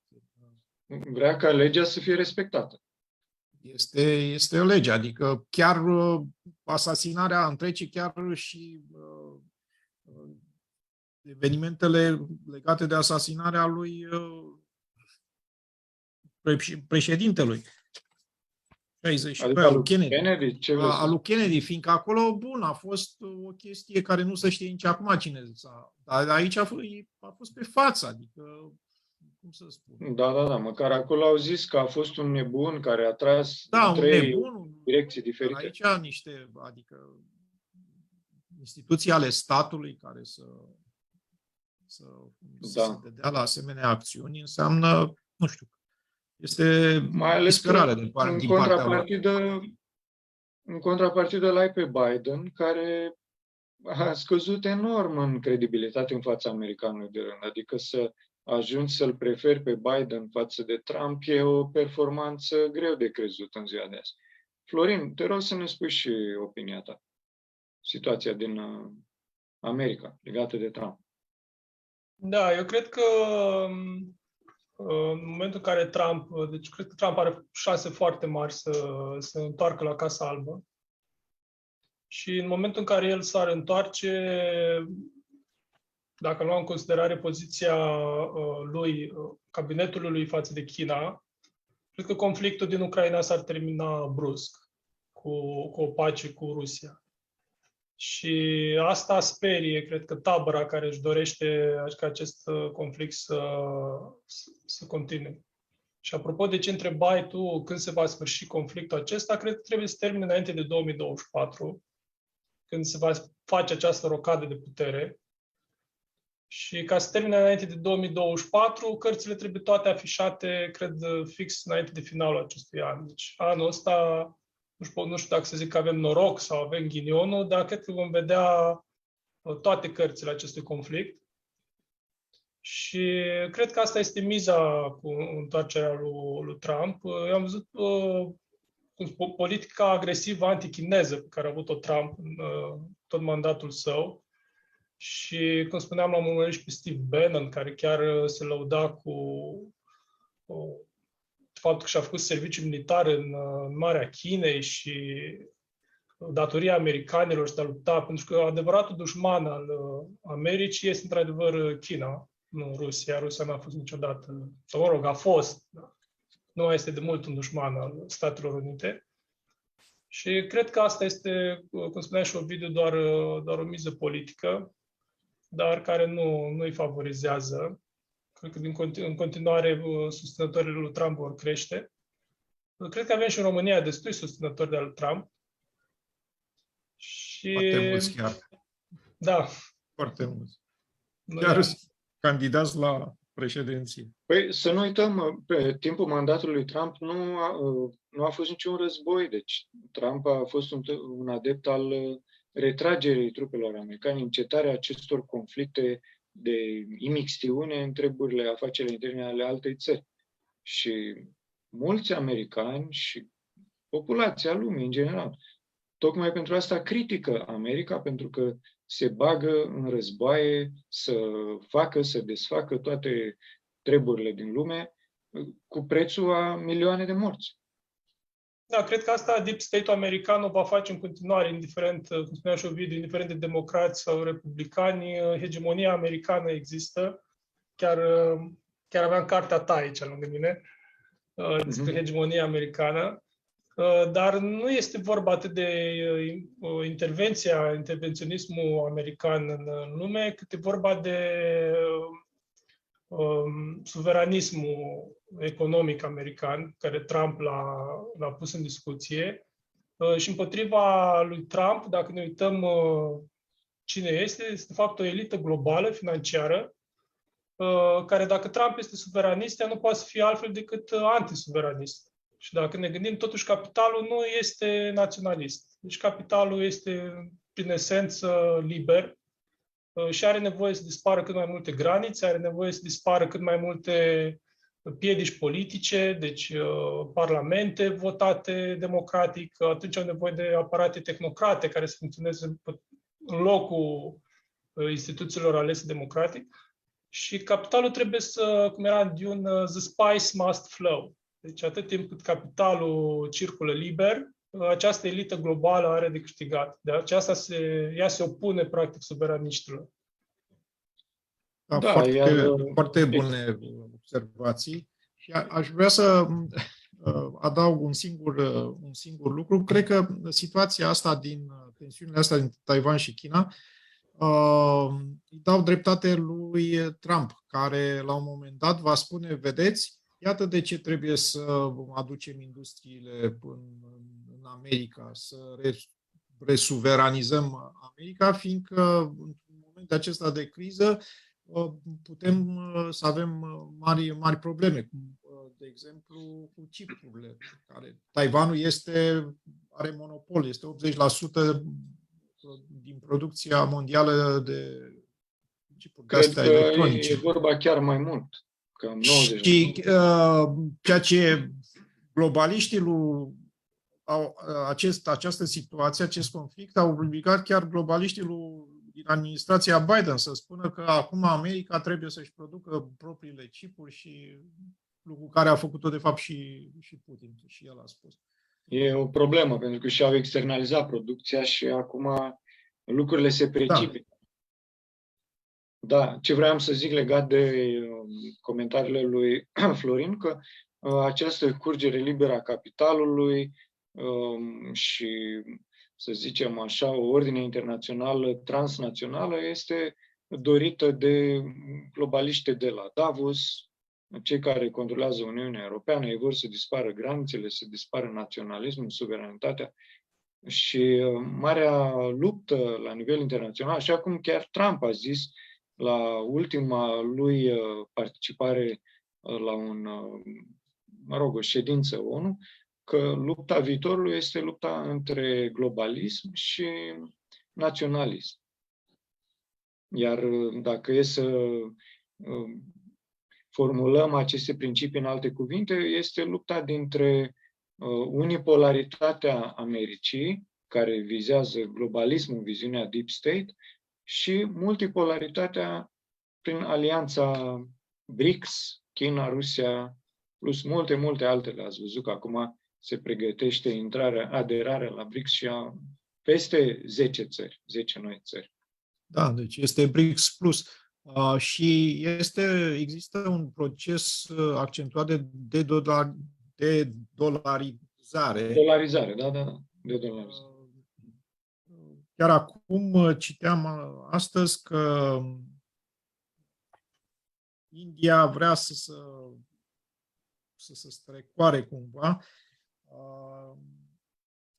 Vrea ca legea să fie respectată. Este o lege, adică chiar asasinarea întregii, chiar și evenimentele legate de asasinarea lui președintelui 62, al lui Kennedy. Al lui Kennedy, fiindcă acolo, bun, a fost o chestie care nu se știe nici acum cine s-a... Dar aici a fost pe față, adică cum să spun. Da. Măcar acolo au zis că a fost un nebun care a tras Da, în un trei nebun. direcții diferite. Aici adică instituții ale statului care să se dea la asemenea acțiuni înseamnă, nu știu, este Mai ales disperare că din partea lor. în contrapartidă l-ai pe Biden, care a scăzut enorm în credibilitate în fața americanului de rând. Adică să ajungi să-l preferi pe Biden față de Trump e o performanță greu de crezut în ziua de azi. Florin, te rog să ne spui și opinia ta. Situația din America legată de Trump. Da, eu cred că în momentul în care deci cred că Trump are șanse foarte mari să se întoarcă la Casa Albă. Și în momentul în care el s-ar întoarce, dacă luăm în considerare poziția lui, cabinetului lui față de China, cred că conflictul din Ucraina s-ar termina brusc cu o pace cu Rusia. Și asta sperie, cred că, tabăra care își dorește ca acest conflict să continue. Și apropo de ce întrebai tu când se va sfârși conflictul acesta, cred că trebuie să termine înainte de 2024, când se va face această rocadă de putere. Și ca să termine înainte de 2024, cărțile trebuie toate afișate, cred, fix înainte de finalul acestui an. Deci anul ăsta, nu știu dacă să zic că avem noroc sau avem ghinionul, dar cred că vom vedea toate cărțile acestui conflict. Și cred că asta este miza cu întoarcerea lui Trump. Eu am văzut politica agresivă antichineză pe care a avut-o Trump în tot mandatul său. Și, cum spuneam, l-am urmărit și pe Steve Bannon, care chiar se lăuda cu faptul că și-a făcut serviciu militar în Marea Chinei și datoria americanilor de a lupta, pentru că adevăratul dușman al Americii este într-adevăr China, nu Rusia. Rusia n-a fost niciodată, sau mă rog, a fost, da. Nu mai este de mult un dușman al Statelor Unite. Și cred că asta este, cum spunea și Ovidiu, doar o miză politică, dar care nu îi favorizează. Cred că în continuare susținătorii lui Trump vor crește. Cred că avem și în România destui susținători de al Trump. Și... Foarte mulți chiar. Da. Foarte mulți. Chiar candidați la președinție. Păi să nu uităm, pe timpul mandatului lui Trump nu a fost niciun război. Deci Trump a fost un adept al retragerii trupelor americane, încetarea acestor conflicte de imixtiune în treburile afacerile interne ale altei țări. Și mulți americani și populația lumii în general, tocmai pentru asta critică America, pentru că se bagă în războaie să desfacă toate treburile din lume cu prețul a milioane de morți. Da, cred că asta Deep State-ul american o va face în continuare, indiferent, cum spunea și Ovidiu, indiferent de democrați sau republicani, hegemonia americană există. Chiar aveam cartea ta aici lângă mine, despre hegemonia americană. Dar nu este vorba atât de intervenționismul american în lume, cât e vorba de suveranismul economic american, care Trump l-a pus în discuție. Și împotriva lui Trump, dacă ne uităm cine este de fapt o elită globală, financiară, care dacă Trump este suveranist, ea nu poate să fie altfel decât antisuveranist. Și dacă ne gândim, totuși capitalul nu este naționalist. Deci capitalul este, prin esență, liber și are nevoie să dispară cât mai multe granițe, are nevoie să dispară cât mai multe piedici politice, deci parlamente votate democratic, atunci au nevoie de aparate tehnocrate care să funcționeze în locul instituțiilor alese democratic. Și capitalul trebuie să, cum era în Dune, the spice must flow. Deci atât timp cât capitalul circulă liber, această elită globală are de câștigat. De aceasta ea se opune practic suveraniștilor. Da, foarte bune observații. Și aș vrea să adaug un singur lucru. Cred că situația asta tensiunile astea din Taiwan și China îi dau dreptate lui Trump, care la un moment dat va spune, vedeți, iată de ce trebuie să aducem industriile în America, să resuveranizăm America, fiindcă în momentul acesta de criză putem să avem mari probleme, de exemplu cu chipurile, care Taiwanul are monopol, este 80% din producția mondială de chipuri de astea electronice. E vorba chiar mai mult, cam 90%. Și ceea ce globaliștii această situație, acest conflict, au obligat chiar globaliștii din administrația Biden să spună că acum America trebuie să-și producă propriile chipuri și lucru care a făcut-o de fapt și Putin, și el a spus. E o problemă, pentru că și-au externalizat producția și acum lucrurile se precipită. Da, ce vreau să zic legat de comentariile lui Florin, că această curgere liberă a capitalului și, să zicem așa, o ordine internațională transnațională este dorită de globaliști de la Davos, cei care controlează Uniunea Europeană. Ei vor să dispară granițele, să dispară naționalismul, suveranitatea și marea luptă la nivel internațional, așa cum chiar Trump a zis la ultima lui participare la o ședință ONU, că lupta viitorului este lupta între globalism și naționalism. Iar dacă e să formulăm aceste principii în alte cuvinte, este lupta dintre unipolaritatea Americii, care vizează globalismul, viziunea deep state, și multipolaritatea prin alianța BRICS, China, Rusia, plus multe altele. Ați văzut că acum se pregătește aderarea la BRICS și a peste 10 noi țări. Da, deci este BRICS Plus. Și există un proces accentuat de dolarizare. Dolarizare, da, de dolarizare. Chiar acum citeam astăzi că India vrea să se strecoare cumva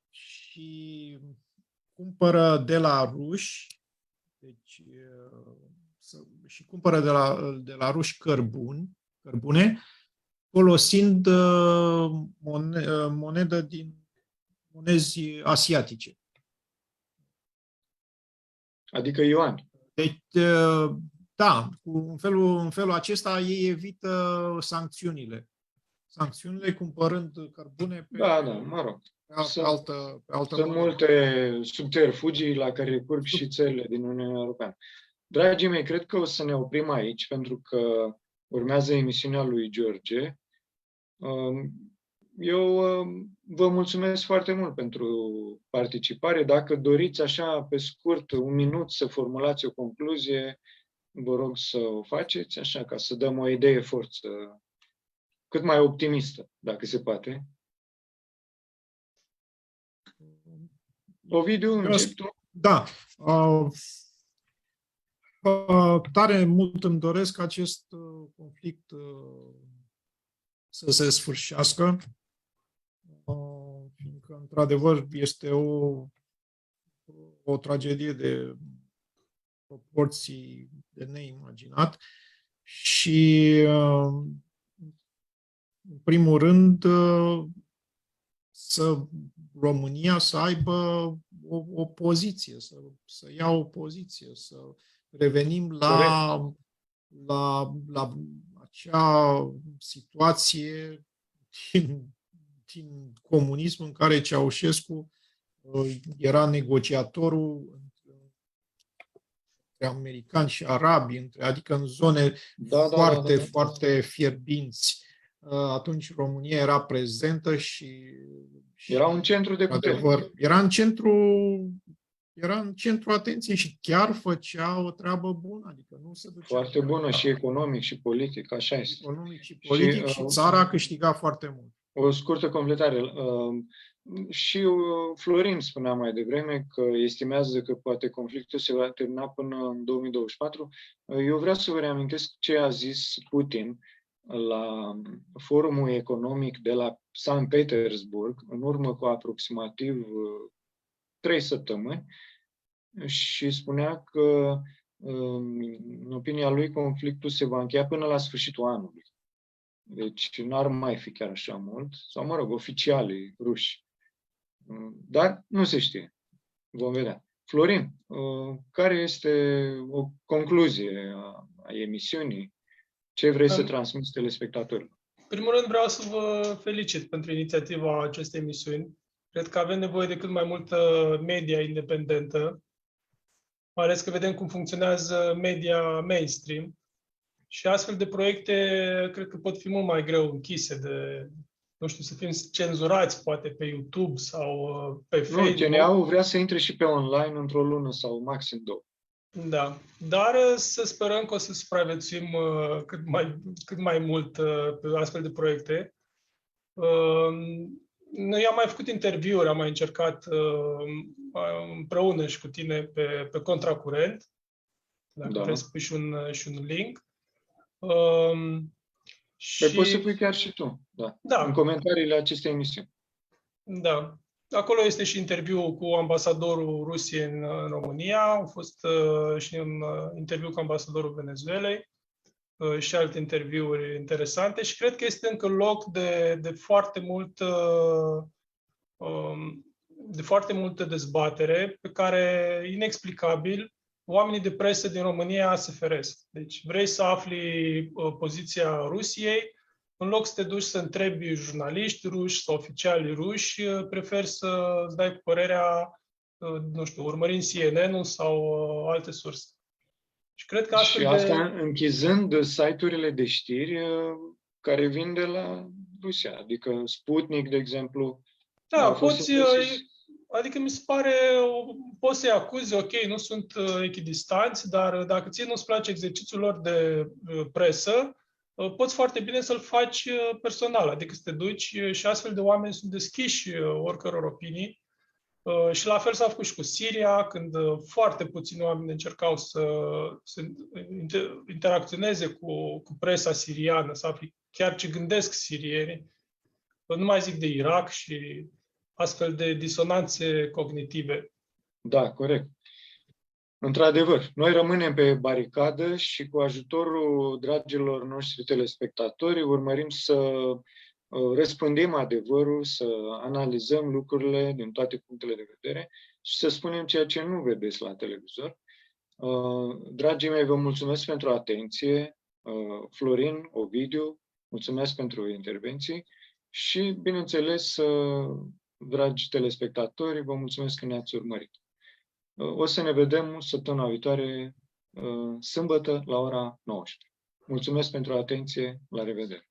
și cumpără de la ruși, deci și cumpără de la ruși cărbune, folosind monezi asiatice. Adică yuan. Deci, da, în felul acesta ei evită sancțiunile. Sancțiunile cumpărând cărbune pe Mă rog. altă Sunt multe subterfugii la care recurg și țările din Uniunea Europeană. Dragii mei, cred că o să ne oprim aici, pentru că urmează emisiunea lui George. Eu vă mulțumesc foarte mult pentru participare. Dacă doriți așa, pe scurt, un minut să formulați o concluzie, vă rog să o faceți, așa, ca să dăm o idee forță, cât mai optimistă, dacă se poate. Ovidiu, începi tu? Da. Tare mult îmi doresc ca acest conflict să se sfârșească, fiindcă, într-adevăr, este o tragedie de proporții de neimaginat și, în primul rând, România să aibă o poziție, să ia o poziție, să revenim la acea situație din comunism în care Ceaușescu era negociatorul între americani și arabi, adică în zone foarte fierbinți. Atunci România era prezentă și era un centru de putere. Era în centru atenției și chiar făcea o treabă bună, adică nu se ducea foarte bună și economic și politic, așa este. Economic și politic și țara a câștigat foarte mult. O scurtă completare. Și Florin spunea mai devreme că estimează că poate conflictul se va termina până în 2024. Eu vreau să vă reamintesc ce a zis Putin la forumul economic de la Sankt Petersburg, în urmă cu aproximativ 3 săptămâni, și spunea că, în opinia lui, conflictul se va încheia până la sfârșitul anului. Deci n-ar mai fi chiar așa mult, sau mă rog, oficialii ruși. Dar nu se știe. Vom vedea. Florin, care este o concluzie a emisiunii? Ce vrei să transmiți telespectatorilor? În primul rând vreau să vă felicit pentru inițiativa acestei emisiuni. Cred că avem nevoie de cât mai multă media independentă, mai ales că vedem cum funcționează media mainstream. Și astfel de proiecte cred că pot fi mult mai greu închise de, nu știu, să fim cenzurați poate pe YouTube sau pe Facebook. Nu, TNA-ul vrea să intre și pe online într-o lună sau maxim 2. Da, dar să sperăm că o să supraviețuim cât mai mult pe astfel de proiecte. Noi am mai făcut interviuri, am mai încercat împreună și cu tine pe Contracurent, dacă vrei să pui și un link. Păi poți să pui chiar și tu, da, în comentariile acestei emisiuni. Da. Acolo este și interviul cu ambasadorul Rusiei în România, a fost și un interviu cu ambasadorul Venezuelei și alte interviuri interesante și cred că este încă loc de foarte multă dezbatere pe care, inexplicabil, oamenii de presă din România se feresc. Deci vrei să afli poziția Rusiei, în loc să te duci să întrebi jurnaliști ruși sau oficiali ruși, preferi să-ți dai cu părerea, nu știu, urmărind CNN-ul sau alte surse. Și cred că și asta închizând site-urile de știri care vin de la Rusia, adică Sputnik, de exemplu. Da, adică mi se pare, poți să-i acuzi, ok, nu sunt echidistanți, dar dacă ție nu-ți place exercițiul lor de presă, poți foarte bine să-l faci personal, adică să te duci și astfel de oameni sunt deschiși oricăror opinii. Și la fel s-a făcut și cu Siria, când foarte puțini oameni încercau să interacționeze cu presa siriană, să afli chiar ce gândesc sirienii. Nu mai zic de Irak și astfel de disonanțe cognitive. Da, corect. Într-adevăr, noi rămânem pe baricadă și cu ajutorul dragilor noștri telespectatori urmărim să răspândim adevărul, să analizăm lucrurile din toate punctele de vedere și să spunem ceea ce nu vedeți la televizor. Dragii mei, vă mulțumesc pentru atenție. Florin, Ovidiu, mulțumesc pentru intervenții și, bineînțeles, dragi telespectatori, vă mulțumesc că ne-ați urmărit. O să ne vedem săptămâna viitoare, sâmbătă, la ora 19. Mulțumesc pentru atenție, la revedere!